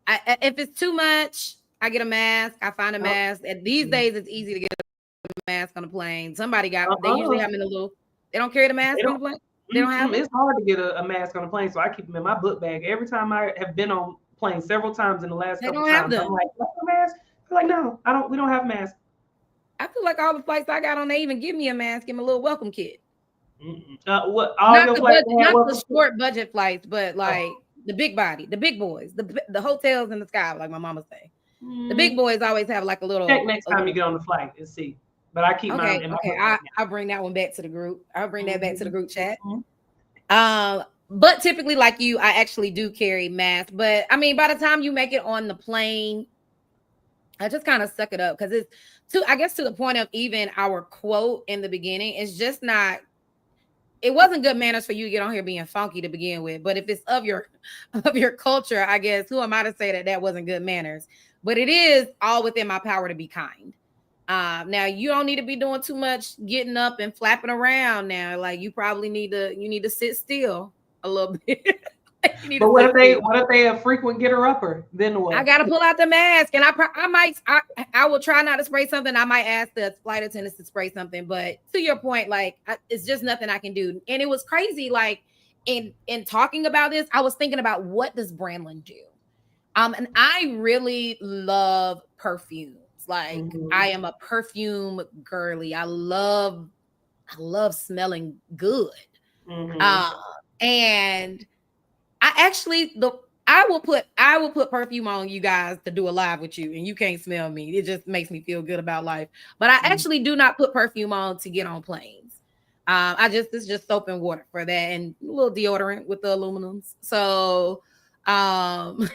if it's too much, I get a mask. I find a mask. And these days, it's easy to get a mask on a plane. They usually have them in a little, they don't carry the They mask on don't. the plane. They don't have them. It's hard to get a mask on a plane, so I keep them in my book bag. Every time I have been on planes several times in the last They couple don't have times, I'm them. like, "You have a mask?" They're like, "No, I don't. We don't have masks." I feel like all the flights I got on, they even give me a mask, give me a little welcome kit. What all Not your the flights budget, had? not Welcome. the short budget flights, but Oh, like the big body, the big boys, the hotels in the sky, like my mama say. The big mm, boys always have like a check little, next time you get on the flight and see. But I keep mine okay, in my okay. book bag I'll bring that one back to the group. I'll bring now. that back to the group chat. Mhm. But typically, like you, I actually do carry masks. But I mean, by the time you make it on the plane, I just kind of suck it up because it's I guess to the point of even our quote in the beginning, it's just not, it wasn't good manners for you to get on here being funky to begin with. But if it's of your of your culture, I guess who am I to say that that wasn't good manners? But it is all within my power to be kind. Now you don't need to be doing too much getting up and flapping around. Now, like you need to sit still a little bit. You need to But sit still. what if they a frequent getter upper? Then I what? gotta pull out the mask, and I will try not to spray something. I might ask the flight attendants to spray something, but to your point, like it's just nothing I can do. And it was crazy, like in talking about this, I was thinking about what does Brandlin do? And I really love perfumes. Like Mhm. I am a perfume girly. I love smelling good. Mhm. Uh, and I actually I will put perfume on you guys to do a live with you, and you can't smell me. It just makes me feel good about life. But I Mhm. actually do not put perfume on to get on planes. It's just soap and water for that, and a little deodorant with the aluminums. So, um,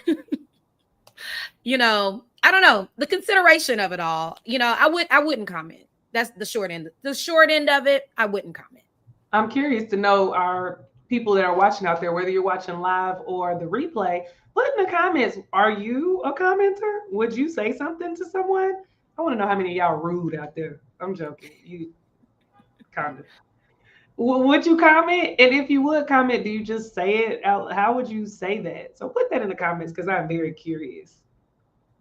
I don't know the consideration of it all. I wouldn't comment. That's the short end. The short end of it, I wouldn't comment. I'm curious to know our people that are watching out there, whether you're watching live or the replay, put in the comments. Are you a commenter? Would you say something to someone? I want to know how many of y'all rude out there. I'm joking. You kind of. Would you comment? And if you would comment, do you just say it out? How would you say that? So put that in the comments because I'm very curious.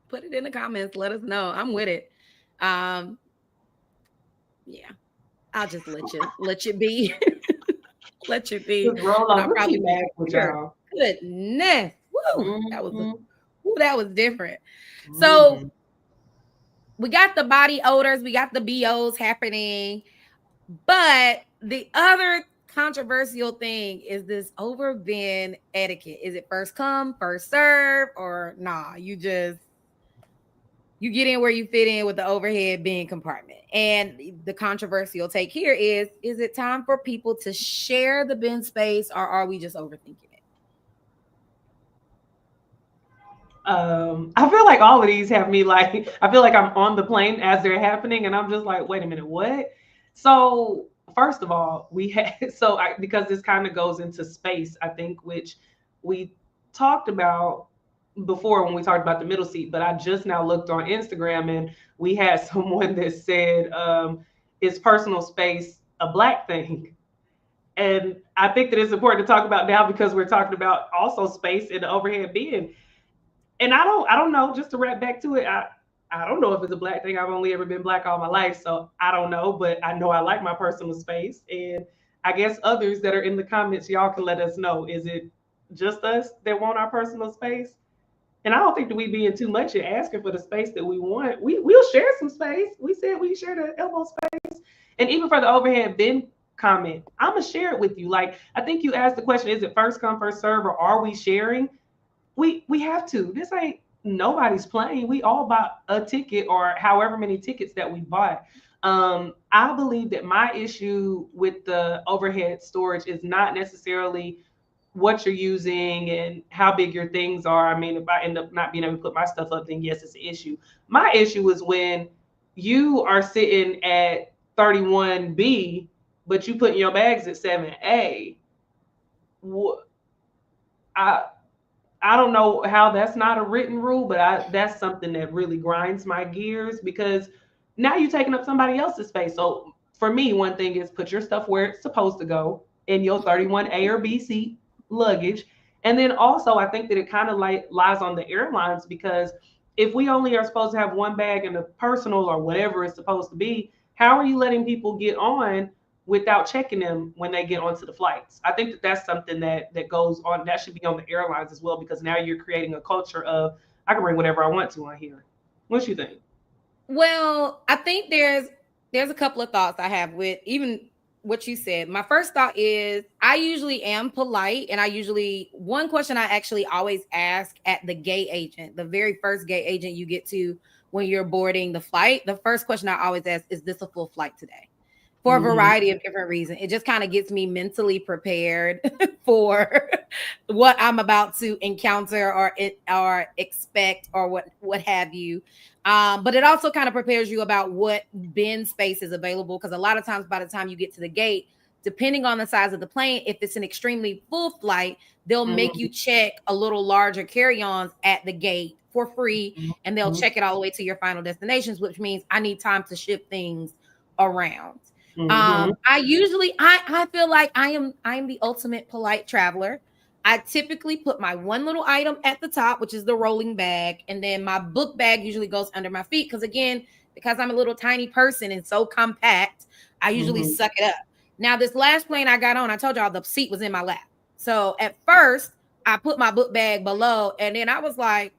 Put it in the comments. Let us know. I'm with it. Um, yeah, I'll just let you be, let you be, Just roll and on. I'll Let probably me be laugh with sure. y'all. Goodness, woo, Mm-hmm. that was different. So Mm-hmm. we got the body odors, we got the BOs happening, but the other controversial thing is this overbend etiquette. Is it first come, first serve, or nah? You get in where you fit in with the overhead bin compartment. And the controversial take here is it time for people to share the bin space, or are we just overthinking it? I feel like all of these have me like I feel like I'm on the plane as they're happening, and I'm just like, wait a minute, what? So first of all, we had because this kind of goes into space, I think, which we talked about before when we talked about the middle seat, but I just now looked on Instagram and we had someone that said, is personal space a black thing? And I think that it's important to talk about now because we're talking about also space in the overhead bin. And I don't know, just to wrap back to it, I don't know if it's a black thing. I've only ever been black all my life, so I don't know, but I know I like my personal space. And I guess others that are in the comments, y'all can let us know. Is it just us that want our personal space? And I don't think that we being too much and asking for the space that we want. We'll share some space. We said we share the elbow space. And even for the overhead bin comment, I'm gonna share it with you. Like, I think you asked the question, is it first come, first serve, or are we sharing? We have to. This ain't nobody's playing. We all bought a ticket or however many tickets that we bought. I believe that my issue with the overhead storage is not necessarily what you're using and how big your things are. I mean, if I end up not being able to put my stuff up, then yes, it's an issue. My issue is when you are sitting at 31B, but you putting your bags at 7A. I I don't know how that's not a written rule, but that's something that really grinds my gears because now you're taking up somebody else's space. So for me, one thing is put your stuff where it's supposed to go in your 31A or B seat luggage. And then also, I think that it kind of like lies on the airlines because if we only are supposed to have one bag in the personal or whatever it's supposed to be, how are you letting people get on without checking them when they get onto the flights? I think that that's something that goes on. That should be on the airlines as well because now you're creating a culture of I can bring whatever I want to on here. What you think? Well, I think there's a couple of thoughts I have with even what you said. My first thought is I usually am polite, and one question I actually always ask at the gate agent, the very first gate agent you get to when you're boarding the flight, the first question I always ask is this a full flight today? For a variety of different reasons. It just kind of gets me mentally prepared for what I'm about to encounter or expect or what have you. But it also kind of prepares you about what bin space is available because a lot of times by the time you get to the gate, depending on the size of the plane, if it's an extremely full flight, they'll make you check a little larger carry-ons at the gate for free, and they'll check it all the way to your final destinations, which means I need time to ship things around. I feel like I am the ultimate polite traveler. I typically put my one little item at the top, which is the rolling bag, and then my book bag usually goes under my feet because I'm a little tiny person and so compact, I usually suck it up. Now, this last plane I got on, I told y'all the seat was in my lap. So at first, I put my book bag below, and then I was like,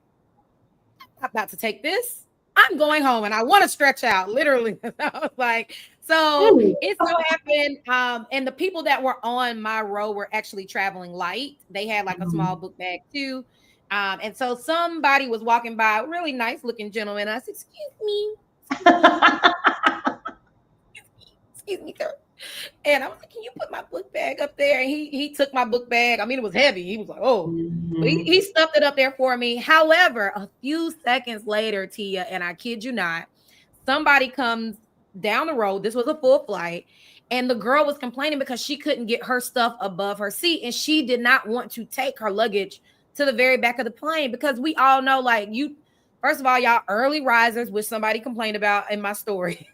I'm about to take this. I'm going home, and I want to stretch out, literally. I was like, so it so happened, and the people that were on my row were actually traveling light. They had like a small book bag too. And so somebody was walking by, a really nice looking gentleman. I said, excuse me, excuse me, sir. And I was like, can you put my book bag up there? And he took my book bag. I mean, it was heavy. He was like, oh, but he stuffed it up there for me. However, a few seconds later, Tia, and I kid you not, somebody comes down the road. This was a full flight. And the girl was complaining because she couldn't get her stuff above her seat. And she did not want to take her luggage to the very back of the plane because we all know, like, first of all, y'all early risers, which somebody complained about in my story.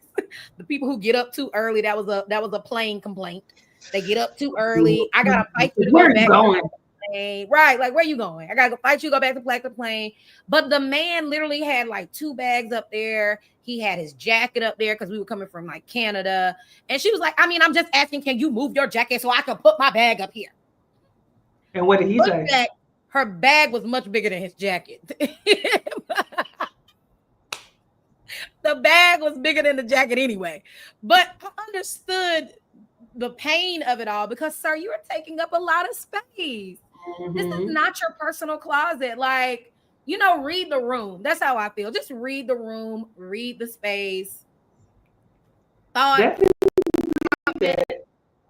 The people who get up too early, that was a plane complaint. They get up too early. I gotta fight you to go back to the plane. Right, like where you going? I gotta fight you to go back to the plane. But the man literally had like 2 bags up there. He had his jacket up there because we were coming from like Canada. And she was like, I mean, I'm just asking, can you move your jacket so I can put my bag up here? And what did he say? Her bag was much bigger than his jacket. The bag was bigger than the jacket anyway. But I understood the pain of it all because, sir, you are taking up a lot of space. This is not your personal closet. Like, read the room. That's how I feel. Just read the room, read the space. Definitely.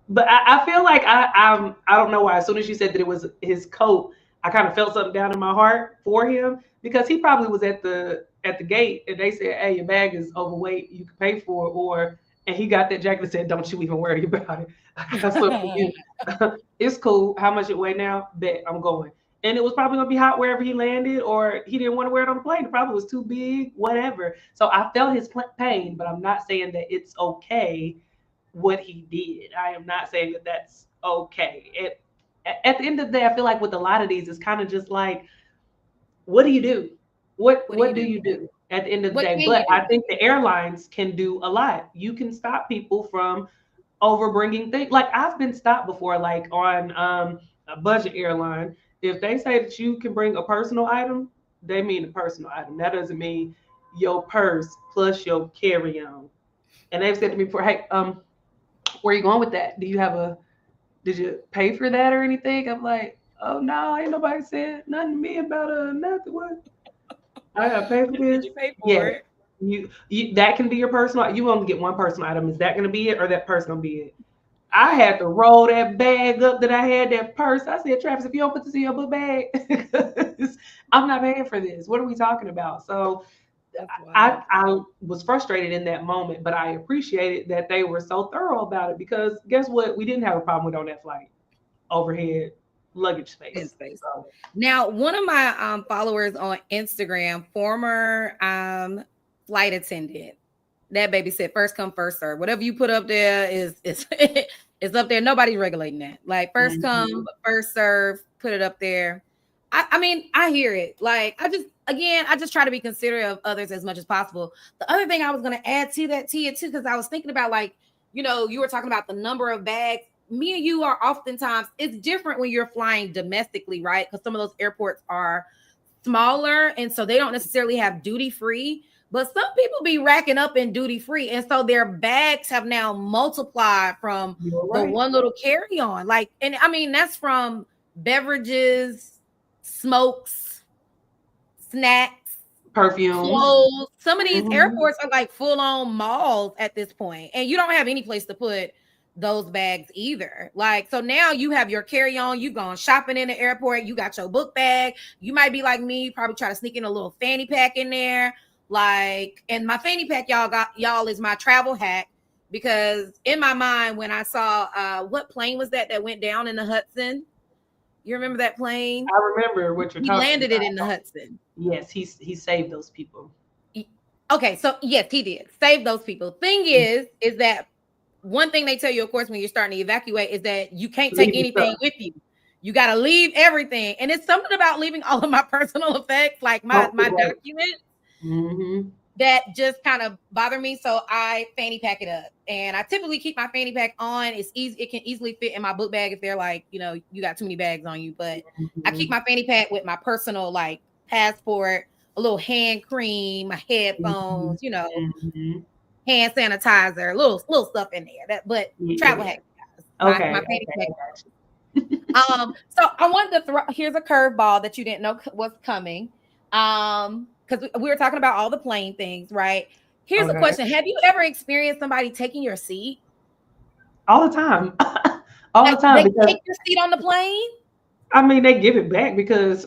But I feel like I don't know why. As soon as you said that it was his coat, I kind of felt something down in my heart for him because he probably was at the gate and they said, hey, your bag is overweight, you can pay for it, and he got that jacket and said, don't you even worry about it. I got something for you. It's cool. How much it weigh now? Bet I'm going. and it was probably gonna be hot wherever he landed, or he didn't want to wear it on the plane. It probably was too big, whatever. So I felt his pain, but I'm not saying that it's okay what he did. I am not saying that that's okay. At the end of the day, I feel like with a lot of these, it's kind of just like, what do you do? What do you do at the end of the What day? can But you I do? think the airlines can do a lot. You can stop people from over bringing things. Like I've been stopped before, like on a budget airline. If they say that you can bring a personal item, they mean a personal item. That doesn't mean your purse plus your carry-on. And they've said to me before, hey, where are you going with that? Do you have a did you pay for that or anything? I'm like, oh no, ain't nobody said nothing to me about nothing. What? I gotta pay for Did this. you pay for Yeah. it? You that can be your personal. You only get one personal item. Is that gonna be it or that purse gonna be it? I had to roll that bag up that I had, that purse. I said, Travis, if you don't put this in your book bag, I'm not paying for this. What are we talking about? So That's wild. I was frustrated in that moment, but I appreciated that they were so thorough about it because guess what? We didn't have a problem with on that flight. Overhead luggage In space. space. So Now, one of my followers on Instagram, former flight attendant, that baby said first come first serve. Whatever you put up there is it's up there. Nobody's regulating that. Like first mhm. come first serve, put it up there. I mean, I hear it. Like I just try to be considerate of others as much as possible. The other thing I was going to add to that, Tia, too, because I was thinking about, like, you were talking about the number of bags. Me and you are oftentimes, it's different when you're flying domestically, right? Because some of those airports are smaller and so they don't necessarily have duty free, but some people be racking up in duty free, and so their bags have now multiplied from You're the right. one little carry on. Like, and I mean, that's from beverages, smokes, snacks, Perfumes. clothes. Some of these Mhm. airports are like full on malls at this point, and you don't have any place to put those bags either. Like, so now you have your carry on, you gone shopping in the airport, you got your book bag. You might be like me, probably try to sneak in a little fanny pack in there. Like, and my fanny pack, y'all is my travel hack, because in my mind, when I saw what plane was that went down in the Hudson? You remember that plane? I remember what you're He talking landed it in the about. Hudson. Yes, he saved those people. Okay, so yes, he did save those people. Thing is that one thing they tell you, of course, when you're starting to evacuate, is that you can't take Leave your anything stuff. with you. You got to leave everything, and it's something about leaving all of my personal effects, like my Don't my forget. documents, Mm-hmm. that just kind of bother me. So I fanny pack it up, and I typically keep my fanny pack on. It's easy; it can easily fit in my book bag if they're like, you got too many bags on you. But I keep Mm-hmm. my fanny pack with my personal, like, passport, a little hand cream, my Mm-hmm. headphones, Mm-hmm. hand sanitizer, little stuff in there. But travel Yeah. hack, guys. My Okay. fanny pack. Okay. So I wanted to throw, here's a curveball that you didn't know was coming. Because we were talking about all the plane things, right? Here's a Okay. question: have you ever experienced somebody taking your seat? All the time. All the Like, time they because take your seat on the plane? I mean they give it back because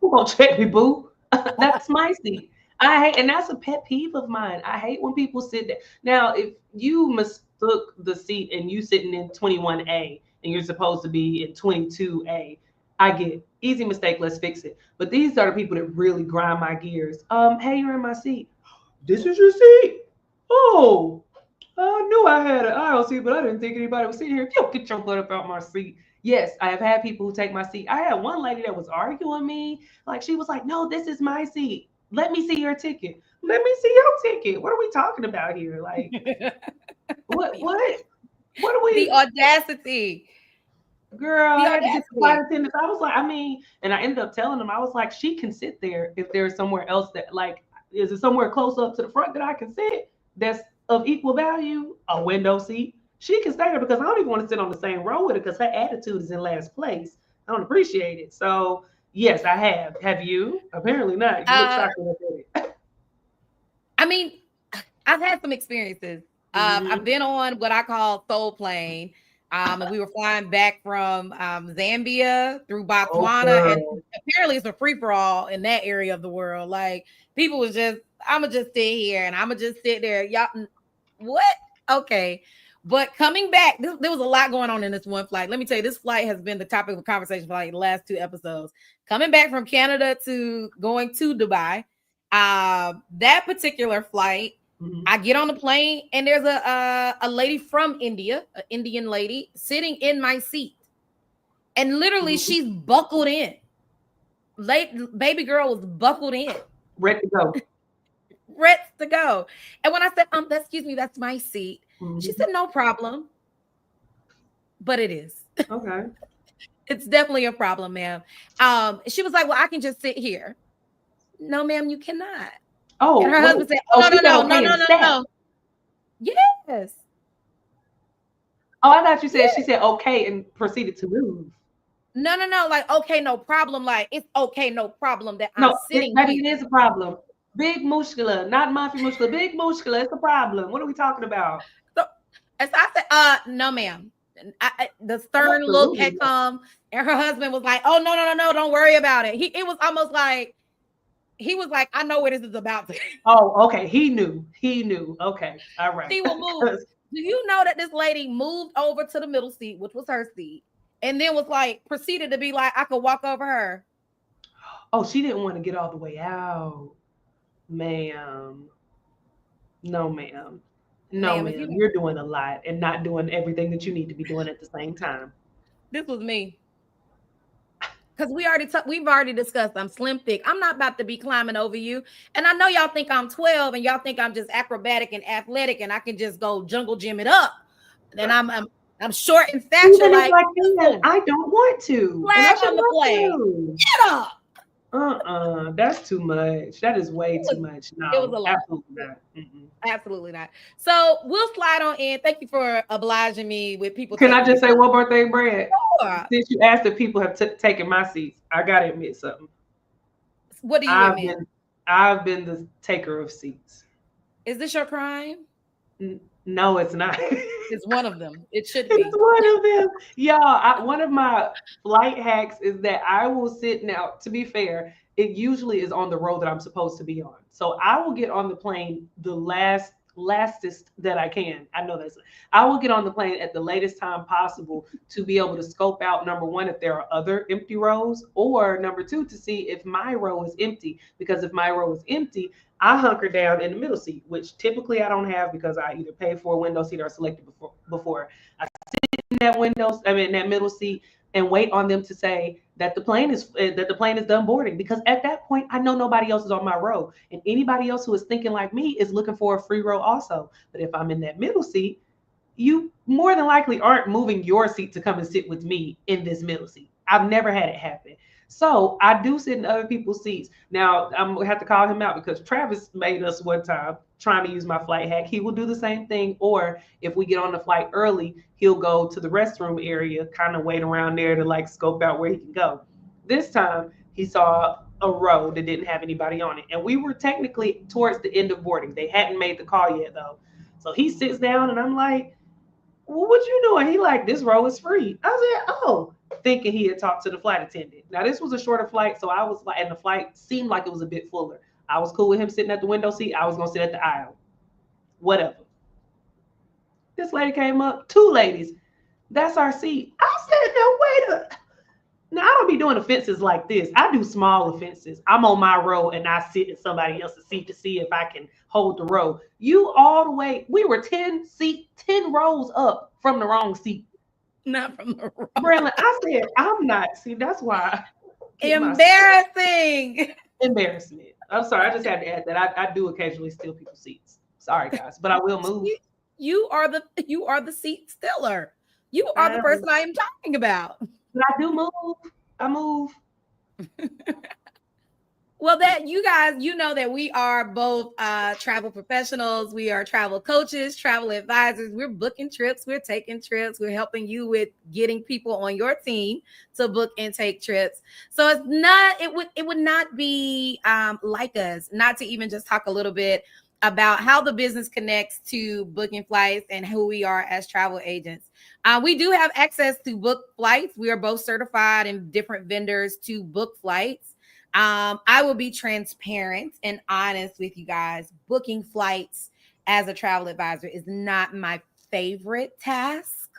who gonna check me, boo? That's my seat. I hate, and that's a pet peeve of mine. I hate when people sit there. Now, if you mistook the seat and you sitting in 21A and you're supposed to be in 22A, I get it. Easy mistake. Let's fix it. But these are the people that really grind my gears. Hey, you're in my seat. This is your seat. Oh, I knew I had an aisle seat, but I didn't think anybody was sitting here. Yo, get your butt up out my seat. Yes, I have had people who take my seat. I had one lady that was arguing me. Like she was like, "No, this is my seat. Let me see your ticket. Let me see your ticket. What are we talking about here? Like, what, the, what, what are the we?" audacity. Girl, The I had to get the flight audacity. attendants. I was like, I mean, and I ended up telling them, I was like, she can sit there if there's somewhere else that, like, is it somewhere close up to the front that I can sit that's of equal value? A window seat. She can stay there because I don't even want to sit on the same row with her because her attitude is in last place. I don't appreciate it. So, yes, I have. Have you? Apparently not. You look Uh, shocked when I said it. I mean, I've had some experiences. I've Mm-hmm. been on what I call soul plane. And we were flying back from Zambia through Oh, Botswana, and girl. apparently it's a free for all in that area of the world. Like, I'm gonna just sit here and I'm gonna just sit there. Y'all, what? Okay. But coming back, there was a lot going on in this one flight. Let me tell you, this flight has been the topic of conversation for like the last 2 episodes. Coming back from Canada to going to Dubai, that particular flight, I get on the plane and there's a lady from India, an Indian lady, sitting in my seat, and literally she's buckled in. Baby girl was buckled in, ready to go. ready to go. And when I said, excuse me, that's my seat. She said, no problem. But it is. Okay. It's definitely a problem, ma'am. She was like, well, I can just sit here. No, ma'am, you cannot. Oh, and her husband said, no. Yes. Oh, I thought you said she said okay and proceeded to move. No. Like, okay, no problem. Like, it's okay, no problem that I'm sitting here. It is a problem. Big mushkila, not Muffy mushkila. Big mushkila, it's a problem. What are we talking about? So, as I said, no, ma'am. The stern look had come, and her husband was like, "Oh no, don't worry about it." It was almost like he was like, "I know where this is about to." Oh, okay. He knew. Okay, all right. She will move. Do you know that this lady moved over to the middle seat, which was her seat, and then was like proceeded to be like, "I could walk over her." Oh, she didn't want to get all the way out, ma'am. No, ma'am. No, ma'am. You're doing a lot and not doing everything that you need to be doing at the same time. This was me. Because we've already discussed I'm slim thick. I'm not about to be climbing over you. And I know y'all think I'm 12 and y'all think I'm just acrobatic and athletic and I can just go jungle gym it up. Then I'm short in stature. Like I don't want to. Flash on the plane. Get up. That's too much. That is way too much. No, it was a lot. Absolutely not. Absolutely not. So we'll slide on in. Thank you for obliging me with people. Can I just say one more thing, Brad? Sure. Since you asked if people have taken my seats, I gotta admit something. What do you admit? I've been the taker of seats. Is this your crime? No, it's not. It's one of them. It should be. It's one of them. Y'all, one of my flight hacks is that I will sit now, to be fair, it usually is on the row that I'm supposed to be on. So I will get on the plane the lastest that I can. I know this. I will get on the plane at the latest time possible to be able to scope out, number one, if there are other empty rows, or number two, to see if my row is empty. Because if my row is empty, I hunker down in the middle seat, which typically I don't have because I either pay for a window seat or selected before. I sit in that middle seat and wait on them to say that the plane is done boarding, because at that point I know nobody else is on my row, and anybody else who is thinking like me is looking for a free row also. But if I'm in that middle seat, you more than likely aren't moving your seat to come and sit with me in this middle seat. I've never had it happen. So I do sit in other people's seats. Now I'm gonna have to call him out because Travis made us one time trying to use my flight hack. He will do the same thing. Or if we get on the flight early, he'll go to the restroom area, kind of wait around there to like scope out where he can go. This time he saw a row that didn't have anybody on it. And we were technically towards the end of boarding. They hadn't made the call yet though. So he sits down and I'm like, well, what you doing? He like, this row is free. I said, oh, thinking he had talked to the flight attendant. Now this was a shorter flight, so I was like, and the flight seemed like it was a bit fuller. I was cool with him sitting at the window seat. I was gonna sit at the aisle. Whatever. This lady came up, two ladies. That's our seat. I said, no, wait a. Now I don't be doing offenses like this. I do small offenses. I'm on my row and I sit in somebody else's seat to see if I can hold the row. You all the way. We were 10 rows up from the wrong seat. Not from the wrong. Brandon, I said, I'm not. See, that's why. Embarrassing. Embarrassment. I'm sorry. I just had to add that. I do occasionally steal people's seats. Sorry, guys, but I will move. You are the seat stealer. You are the person I am talking about. But I do move. I move. Well, that you guys, you know that we are both travel professionals. We are travel coaches, travel advisors. We're booking trips. We're taking trips. We're helping you with getting people on your team to book and take trips. So it would not be like us not to even just talk a little bit about how the business connects to booking flights and who we are as travel agents. We do have access to book flights. We are both certified in different vendors to book flights. I will be transparent and honest with you guys. Booking flights as a travel advisor is not my favorite task.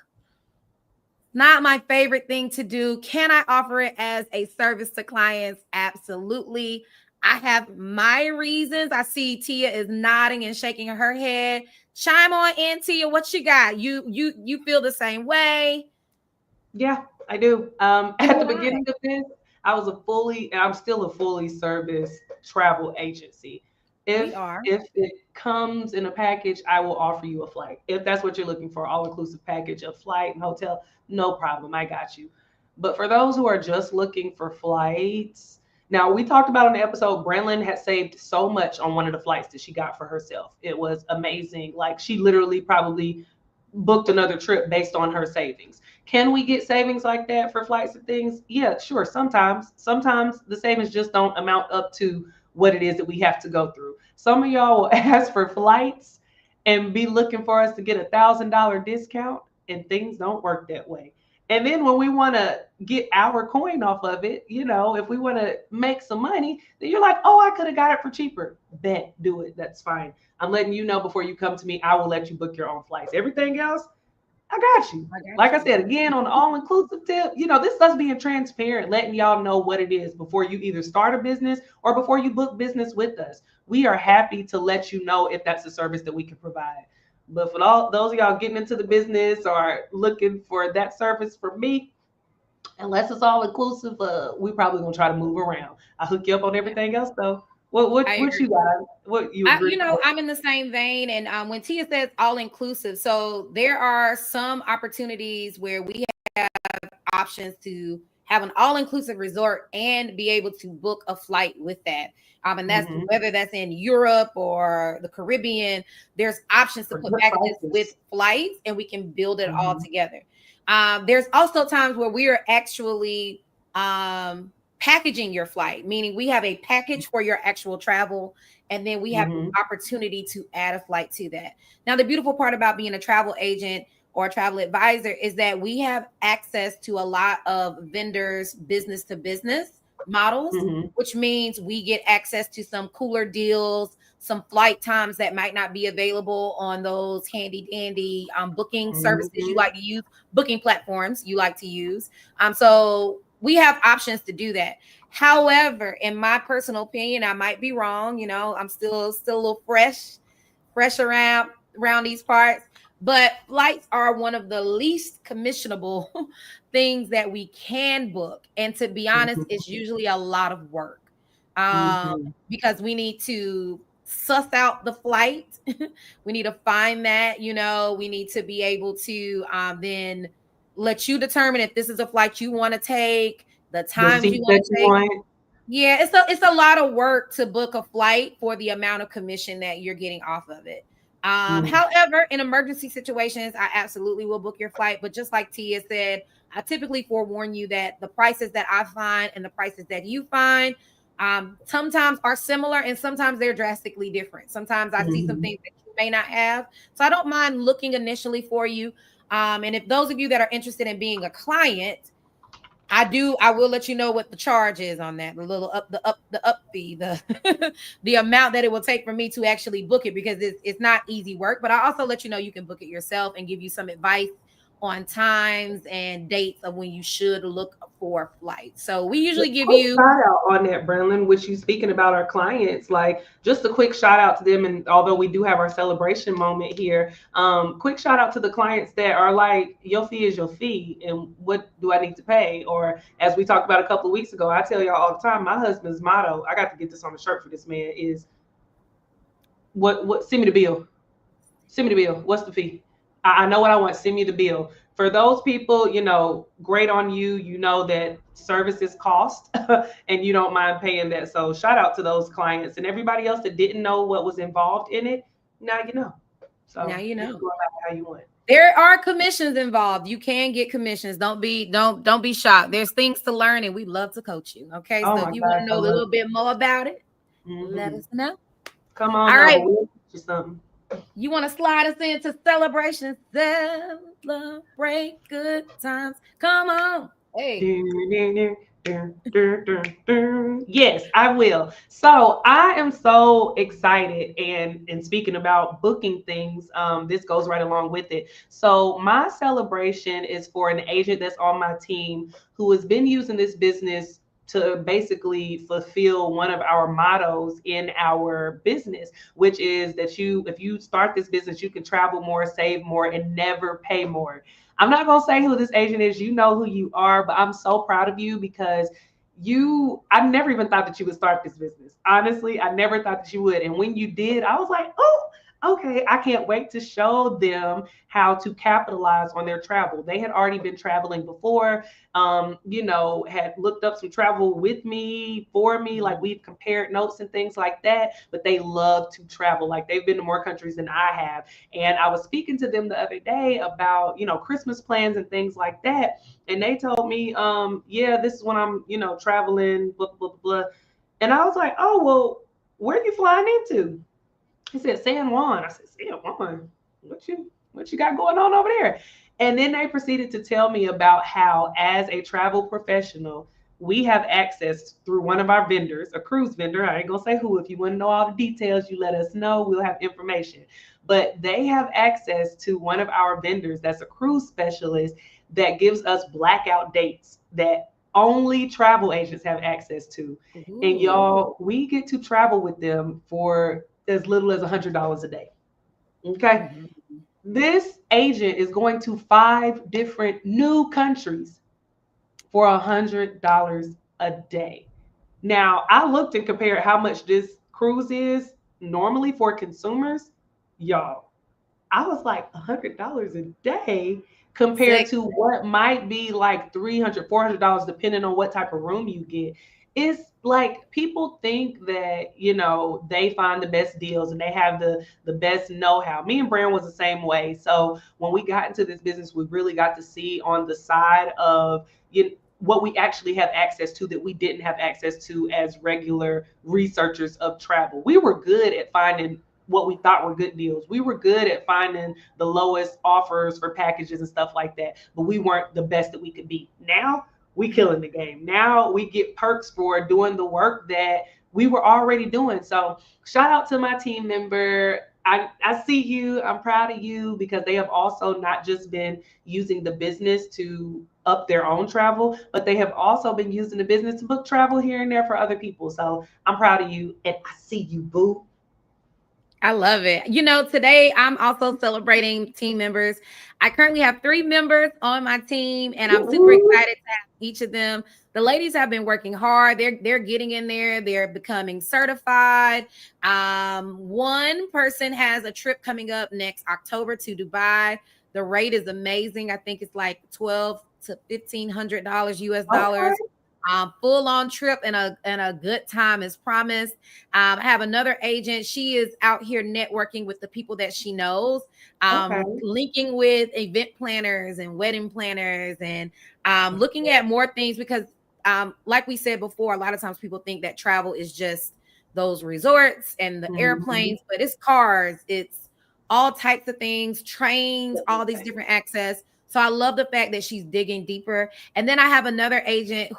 Not my favorite thing to do. Can I offer it as a service to clients? Absolutely. I have my reasons. I see Tia is nodding and shaking her head. Chime on in, Tia. What you got? You feel the same way? Yeah, I do. At the beginning of this, I'm still a fully service travel agency. We If are. if it comes in a package, I will offer you a flight. If that's what you're looking for, all inclusive package of flight and hotel, no problem. I got you. But for those who are just looking for flights, now we talked about in the episode, Brenlin had saved so much on one of the flights that she got for herself. It was amazing. Like she literally probably booked another trip based on her savings. Can we get savings like that for flights and things? Yeah, sure. Sometimes. Sometimes the savings just don't amount up to what it is that we have to go through. Some of y'all will ask for flights and be looking for us to get $1,000 discount, and things don't work that way. And then when we want to get our coin off of it, if we want to make some money, then you're like, oh, I could have got it for cheaper. Bet, do it. That's fine. I'm letting you know before you come to me, I will let you book your own flights. Everything else, I got you. Like I said, again, on the all-inclusive tip, this is us being transparent, letting y'all know what it is before you either start a business or before you book business with us. We are happy to let you know if that's a service that we can provide. But for all those of y'all getting into the business or looking for that service for me, unless it's all inclusive, we probably gonna try to move around. I hook you up on everything else though. What you got? What you agree? I'm in the same vein. And when Tia says all inclusive, so there are some opportunities where we have options to have an all inclusive resort and be able to book a flight with that. And that's whether that's in Europe or the Caribbean. There's options to put packages with flights, and we can build it all together. There's also times where we are actually packaging your flight, meaning we have a package for your actual travel, and then we have the opportunity to add a flight to that. Now, the beautiful part about being a travel agent or a travel advisor is that we have access to a lot of vendors, business to business models, which means we get access to some cooler deals, some flight times that might not be available on those handy dandy booking services you like to use, booking platforms you like to use. So we have options to do that. However, in my personal opinion, I might be wrong. I'm still a little fresh around these parts. But flights are one of the least commissionable things that we can book. And to be honest, it's usually a lot of work because we need to suss out the flight. We need to find that, we need to be able to then let you determine if this is a flight you want to take, the times you want to take. Yeah, it's a lot of work to book a flight for the amount of commission that you're getting off of it. However, in emergency situations, I absolutely will book your flight. But just like Tia said, I typically forewarn you that the prices that I find and the prices that you find sometimes are similar and sometimes they're drastically different. Sometimes I see some things that you may not have. So I don't mind looking initially for you. And if those of you that are interested in being a client, I will let you know what the charge is on that, the up fee, the amount that it will take for me to actually book it, because it's not easy work. But I also let you know you can book it yourself and give you some advice on times and dates of when you should look for flights. So we usually give you shout out on that, Brenlin, which you speaking about our clients, like just a quick shout out to them. And although we do have our celebration moment here, quick shout out to the clients that are like, your fee is your fee, and what do I need to pay? Or as we talked about a couple of weeks ago, I tell y'all all the time, my husband's motto, I got to get this on a shirt for this man, is what send me the bill. Send me the bill. What's the fee? I know what I want. Send me the bill. For those people, great on you. You know that services cost and you don't mind paying that. So shout out to those clients and everybody else that didn't know what was involved in it. Now you know. So now you know how you want. There are commissions involved. You can get commissions. Don't be shocked. There's things to learn, and we love to coach you. Okay, so if you want to know a little bit more about it, let us know. Come on. All right. We'll teach you something. You want to slide us into celebration? Celebrate good times. Come on. Hey. Yes, I will. So I am so excited, and speaking about booking things, this goes right along with it. So my celebration is for an agent that's on my team who has been using this business to basically fulfill one of our mottos in our business, which is that if you start this business, you can travel more, save more, and never pay more. I'm not gonna say who this agent is. You know who you are, but I'm so proud of you because I never even thought that you would start this business. Honestly, I never thought that you would. And when you did, I was like, oh, okay, I can't wait to show them how to capitalize on their travel. They had already been traveling before, had looked up some travel with me, for me, like we've compared notes and things like that, but they love to travel. Like they've been to more countries than I have. And I was speaking to them the other day about, Christmas plans and things like that. And they told me, yeah, this is when I'm, traveling, blah, blah, blah, blah. And I was like, oh, well, where are you flying into? He said, San Juan. I said, San Juan? What you got going on over there? And then they proceeded to tell me about how, as a travel professional, we have access through one of our vendors, a cruise vendor. I ain't gonna say who. If you want to know all the details, you let us know. We'll have information. But they have access to one of our vendors that's a cruise specialist that gives us blackout dates that only travel agents have access to. Ooh. And y'all, we get to travel with them for as little as $100 a day. Okay. Mm-hmm. This agent is going to 5 different new countries for $100 a day. Now, I looked and compared how much this cruise is normally for consumers. Y'all, I was like $100 a day compared Sick. to what might be like $300, $400, depending on what type of room you get. It's like people think that, they find the best deals and they have the best know-how. Me and Brand was the same way. So when we got into this business, we really got to see on the side of, what we actually have access to that we didn't have access to as regular researchers of travel. We were good at finding what we thought were good deals. We were good at finding the lowest offers for packages and stuff like that, but we weren't the best that we could be. Now we killing the game. Now we get perks for doing the work that we were already doing. So shout out to my team member. I see you. I'm proud of you because they have also not just been using the business to up their own travel, but they have also been using the business to book travel here and there for other people. So I'm proud of you and I see you, boo. I love it. Today I'm also celebrating team members. I currently have 3 members on my team, and I'm super excited to have each of them. The ladies have been working hard. They're getting in there. They're becoming certified. One person has a trip coming up next October to Dubai. The rate is amazing. I think it's like $1,200 to $1,500 US dollars. Okay. Full on trip and a good time is promised. I have another agent. She is out here networking with the people that she knows, Okay. linking with event planners and wedding planners, and looking at more things because, like we said before, a lot of times people think that travel is just those resorts and the airplanes, but it's cars, it's all types of things, trains, all these different access. So I love the fact that she's digging deeper. And then I have another agent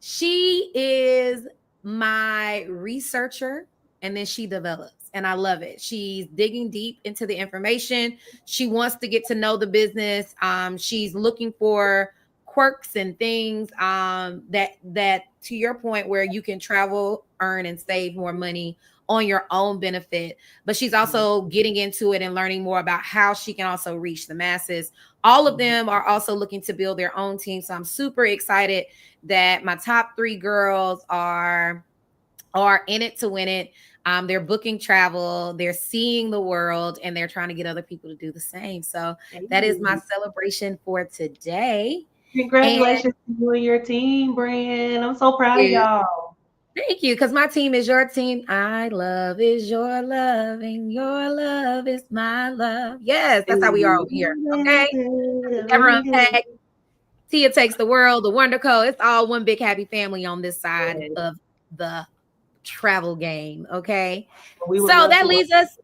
she is my researcher, and then she develops. And I love it. She's digging deep into the information. She wants to get to know the business. She's looking for quirks and things that to your point where you can travel, earn, and save more money on your own benefit. But she's also getting into it and learning more about how she can also reach the masses. All of them are also looking to build their own team. So I'm super excited that my top 3 girls are in it to win it. They're booking travel, they're seeing the world, and they're trying to get other people to do the same. So that is my celebration for today. Congratulations to you and your team, Brand. I'm so proud of y'all. Thank you, because my team is your team. My love is your love, and your love is my love. Yes, that's how we are over here. Okay. Never unpack. Tia Takes the World, the Wonder Code. It's all one big happy family on this side of the travel game. Okay. So that leaves us.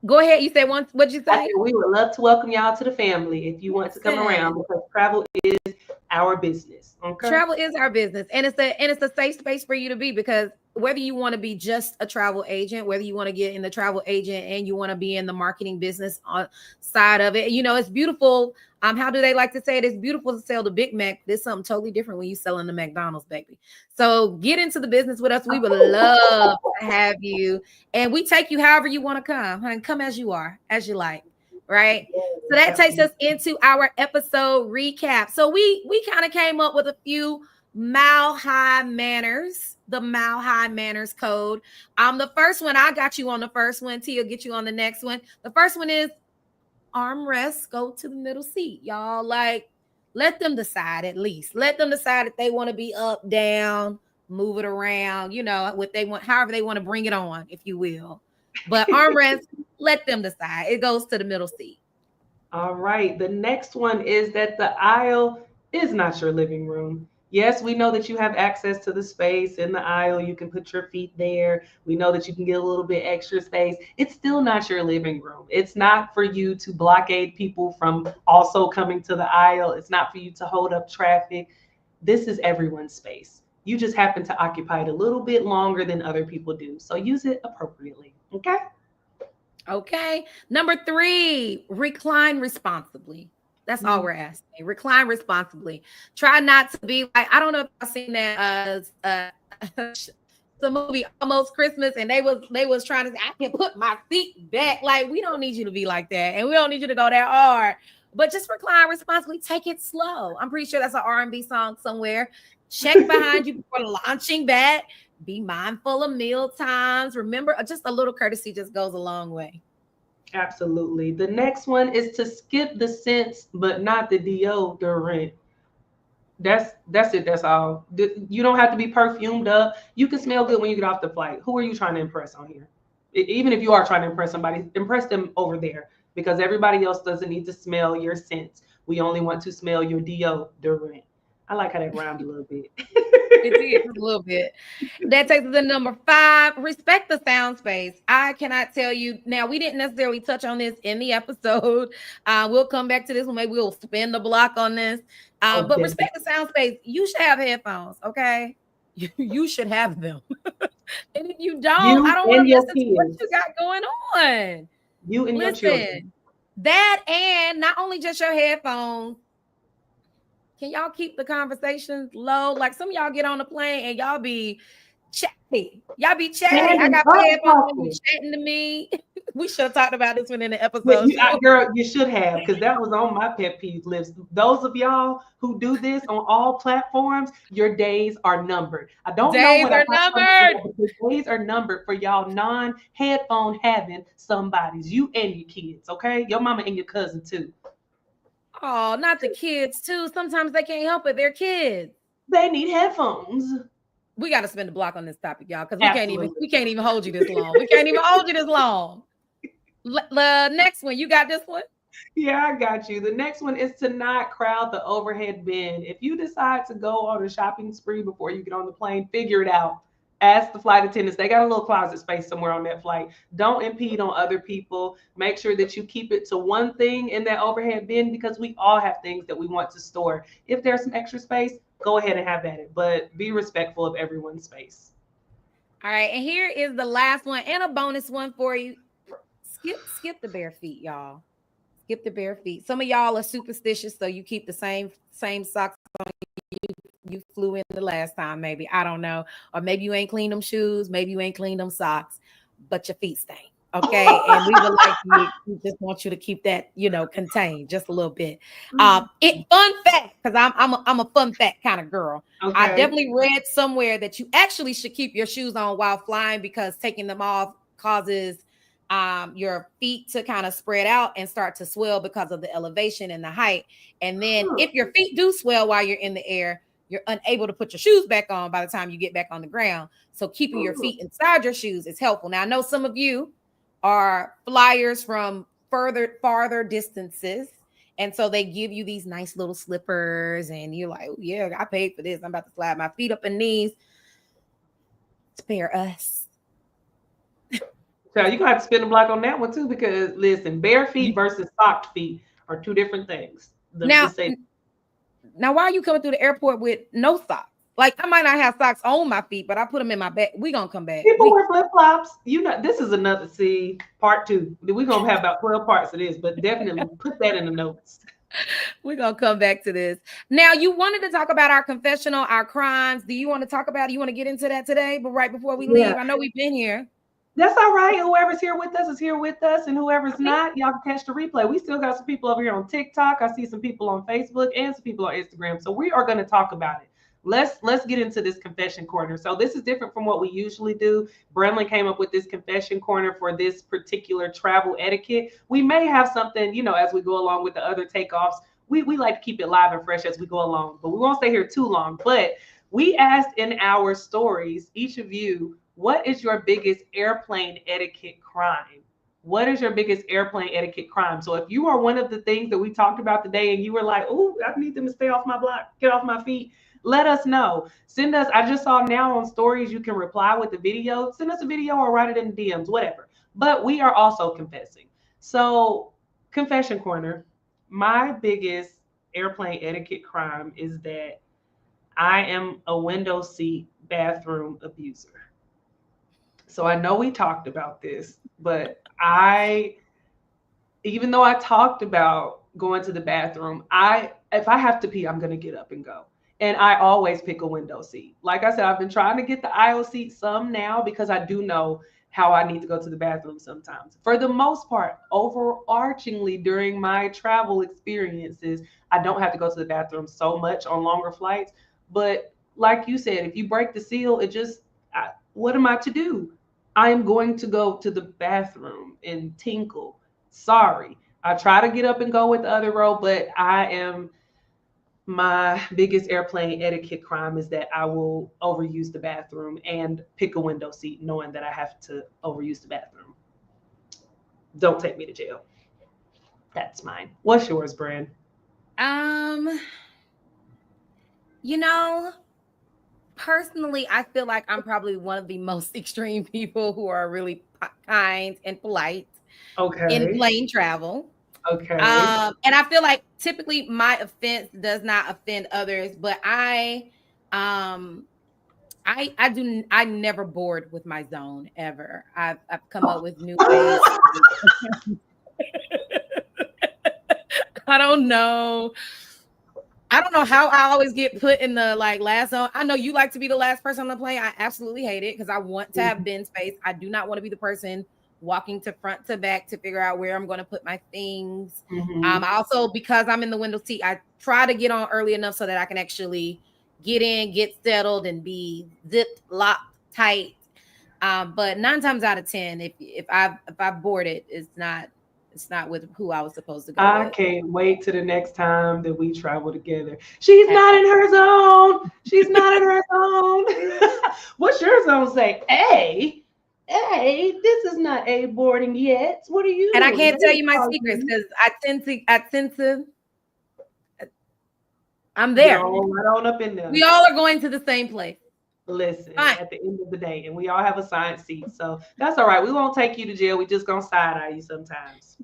Go ahead. You said once. What'd you say? We would love to welcome y'all to the family if you want to come around, because travel is our business. Okay. Travel is our business, and it's a safe space for you to be, because whether you want to be just a travel agent, whether you want to get in the travel agent and you want to be in the marketing business on side of it, it's beautiful. How do they like to say it? It's beautiful to sell the Big Mac. There's something totally different when you selling the McDonald's, baby. So get into the business with us. We would love to have you, and we take you however you want to come, honey. Come as you are, as you like. Right. So that takes us into our episode recap. So we kind of came up with a few mile high manners, the mile high manners code. The first one, I got you on the first one. Tia get you on the next one. The first one is armrest, go to the middle seat. Y'all, like, let them decide. At least let them decide if they want to be up, down, move it around, what they want, however they want to bring it on, if you will. But armrest, let them decide. It goes to the middle seat. All right. The next one is that the aisle is not your living room. Yes, we know that you have access to the space in the aisle. You can put your feet there. We know that you can get a little bit extra space. It's still not your living room. It's not for you to blockade people from also coming to the aisle. It's not for you to hold up traffic. This is everyone's space. You just happen to occupy it a little bit longer than other people do. So use it appropriately. Okay? Okay. Number 3, recline responsibly. That's all we're asking. Recline responsibly. Try not to be like, I don't know if I've seen that the movie Almost Christmas, and they was trying to say, I can put my feet back. Like, we don't need you to be like that, and we don't need you to go that hard. But just recline responsibly. Take it slow. I'm pretty sure that's an R&B song somewhere. Check behind you before launching back. Be mindful of meal times. Remember, just a little courtesy just goes a long way. Absolutely. The next one is to skip the scents, but not the deodorant. That's it. That's all. You don't have to be perfumed up. You can smell good when you get off the flight. Who are you trying to impress on here? Even if you are trying to impress somebody, impress them over there, because everybody else doesn't need to smell your scents. We only want to smell your deodorant. I like how that rhymed a little bit. It is a little bit. That takes us to number 5. Respect the sound space. I cannot tell you. Now, we didn't necessarily touch on this in the episode. We'll come back to this one. Maybe we'll spin the block on this. But respect the sound space. You should have headphones, okay? You should have them. And if you don't, I don't want to listen to what you got going on. You and your children. That, and not only just your headphones. Can y'all keep the conversations low? Like, some of y'all get on the plane and y'all be chatty. Y'all be chatty. I got headphones and you chatting to me. We should have talked about this one in the episode. Girl, you should have, because that was on my pet peeve list. Those of y'all who do this on all platforms, your days are numbered. I don't know what days are numbered for y'all non-headphone having somebody's. You and your kids, okay? Your mama and your cousin too. Oh, not the kids too. Sometimes they can't help it. They're kids. They need headphones. We got to spend the block on this topic, y'all, because we can't even hold you this long. We can't even hold you this long. The next one, you got this one? Yeah, I got you. The next one is to not crowd the overhead bin. If you decide to go on a shopping spree before you get on the plane, figure it out. Ask the flight attendants. They got a little closet space somewhere on that flight. Don't impede on other people. Make sure that you keep it to one thing in that overhead bin, because we all have things that we want to store. If there's some extra space, go ahead and have at it, but be respectful of everyone's space. All right, and here is the last one and a bonus one for you. Skip the bare feet, y'all. Skip the bare feet. Some of y'all are superstitious, so you keep the same socks on you flew in the last time, maybe. I don't know. Or maybe you ain't cleaned them shoes. Maybe you ain't cleaned them socks, but your feet stink. Okay. And we would like we just want you to keep that, contained just a little bit. Fun fact, because I'm a fun fact kind of girl. Okay. I definitely read somewhere that you actually should keep your shoes on while flying, because taking them off causes your feet to kind of spread out and start to swell because of the elevation and the height. And then if your feet do swell while you're in the air, you're unable to put your shoes back on by the time you get back on the ground. So keeping your feet inside your shoes is helpful. Now, I know some of you are flyers from farther distances. And so they give you these nice little slippers and you're like, oh, yeah, I paid for this. I'm about to slide my feet up and knees. Spare us. So you're going to have to spin the block on that one too, because listen, bare feet versus socked feet are two different things. Now, why are you coming through the airport with no socks? Like, I might not have socks on my feet, but I put them in my bag. We gonna come back. People wear flip flops. You know, this is another part 2. We're gonna have about 12 parts of this, but definitely put that in the notes. We're gonna come back to this. Now, you wanted to talk about our confessional, our crimes. Do you want to talk about it? You want to get into that today? But right before we leave, I know we've been here. That's all right. Whoever's here with us is here with us, and whoever's not, y'all can catch the replay. We still got some people over here on TikTok. I see some people on Facebook and some people on Instagram. So we are going to talk about it. Let's get into this confession corner. So this is different from what we usually do. Brenlin came up with this confession corner for this particular travel etiquette. We may have something, you know, as we go along with the other takeoffs. We like to keep it live and fresh as we go along, but we won't stay here too long. But we asked in our stories, each of you, what is your biggest airplane etiquette crime? What is your biggest airplane etiquette crime? So if you are one of the things that we talked about today and you were like, oh, I need them to stay off my block, get off my feet, let us know. Send us, I just saw now on stories, you can reply with the video. Send us a video or write it in DMs, whatever. But we are also confessing. So confession corner, my biggest airplane etiquette crime is that I am a window seat bathroom abuser. So I know we talked about this, but even though I talked about going to the bathroom, if I have to pee, I'm going to get up and go. And I always pick a window seat. Like I said, I've been trying to get the aisle seat some now because I do know how I need to go to the bathroom sometimes. For the most part, overarchingly during my travel experiences, I don't have to go to the bathroom so much on longer flights. But like you said, if you break the seal, what am I to do? I am going to go to the bathroom and tinkle. Sorry. I try to get up and go with the other row, but my biggest airplane etiquette crime is that I will overuse the bathroom and pick a window seat knowing that I have to overuse the bathroom. Don't take me to jail. That's mine. What's yours, Bran? You know, personally, I feel like I'm probably one of the most extreme people who are really kind and polite in plane travel. Okay. And I feel like typically my offense does not offend others, but I never board with my zone ever. I've come up with new ways. I don't know how I always get put in the last zone. I know you like to be the last person on the plane. I absolutely hate it because I want to have bin space. I do not want to be the person walking to front to back to figure out where I'm going to put my things. Also, because I'm in the window seat, I try to get on early enough so that I can actually get in, get settled, and be zipped, locked tight. But 9 times out of 10, if I board it, it's not with who I was supposed to go I with. can't wait to the next time that we travel together. She's not in her zone. She's not in her zone. What's your zone say? Hey, this is not A boarding yet. What are you? And I can't tell you my secrets because I tend to. I'm there. Right on up in there. We all are going to the same place. Listen, at the end of the day, and we all have assigned seats, so that's all right. We won't take you to jail. We just gonna side eye you sometimes.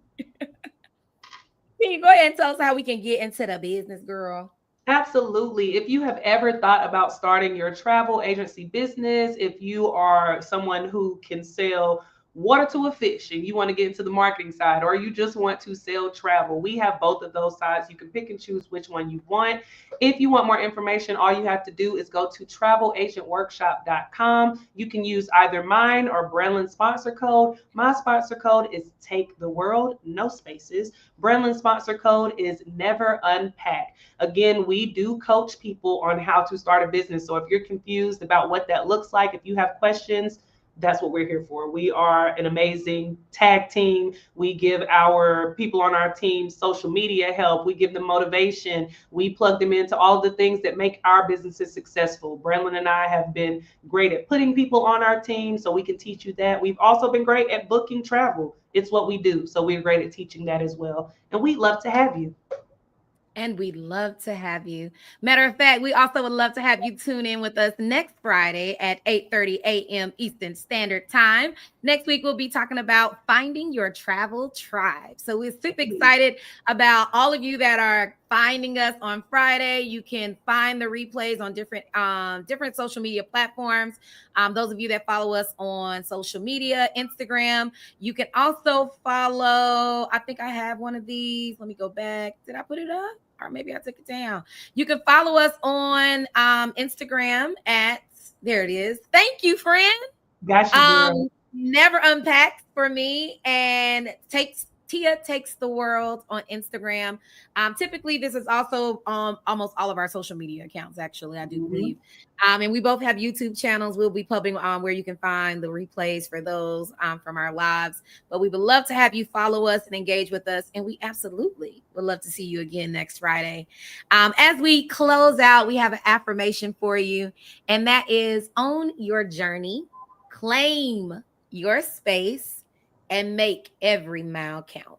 Can you go ahead and tell us how we can get into the business, girl? Absolutely. If you have ever thought about starting your travel agency business, if you are someone who can sell water to a fish and you want to get into the marketing side, or you just want to sell travel, we have both of those sides. You can pick and choose which one you want. If you want more information, all you have to do is go to travelagentworkshop.com. You can use either mine or Brenlin's sponsor code. My sponsor code is Take the World, no spaces. Brenlin's sponsor code is Never Unpack. Again, we do coach people on how to start a business. So if you're confused about what that looks like, if you have questions, that's what we're here for. We are an amazing tag team. We give our people on our team social media help. We give them motivation. We plug them into all the things that make our businesses successful. Brenlin and I have been great at putting people on our team, so we can teach you that. We've also been great at booking travel. It's what we do. So we're great at teaching that as well. And we'd love to have you. And we'd love to have you. Matter of fact, we also would love to have you tune in with us next Friday at 8:30 a.m. Eastern Standard Time. Next week, we'll be talking about finding your travel tribe. So we're super excited about all of you that are finding us on Friday. You can find the replays on different social media platforms. Those of you that follow us on social media, Instagram, you can also follow. I think I have one of these. Let me go back. Did I put it up? Or maybe I took it down. You can follow us on Instagram at, there it is. Thank you, friend. Gotcha, girl. Never Unpacks for me, and Tia Takes the World on Instagram. Typically, this is also almost all of our social media accounts, actually, I do believe. And we both have YouTube channels. We'll be publishing where you can find the replays for those from our lives. But we would love to have you follow us and engage with us. And we absolutely would love to see you again next Friday. As we close out, we have an affirmation for you, and that is: own your journey, claim your space, and make every mile count.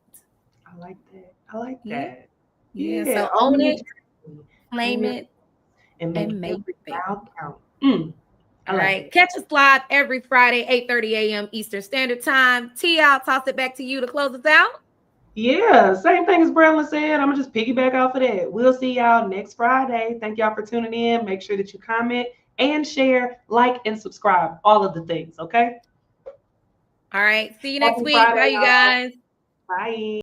I like that. I like that. Yeah. So own it, claim it, and make every mile count. All right. Catch us live every Friday, 8:30 a.m. Eastern Standard Time. T, I'll toss it back to you to close us out. Yeah, same thing as Brenlin said. I'm going to just piggyback off of that. We'll see y'all next Friday. Thank y'all for tuning in. Make sure that you comment and share, like, and subscribe. All of the things, okay? All right. See you next week. Bye, you guys. Bye.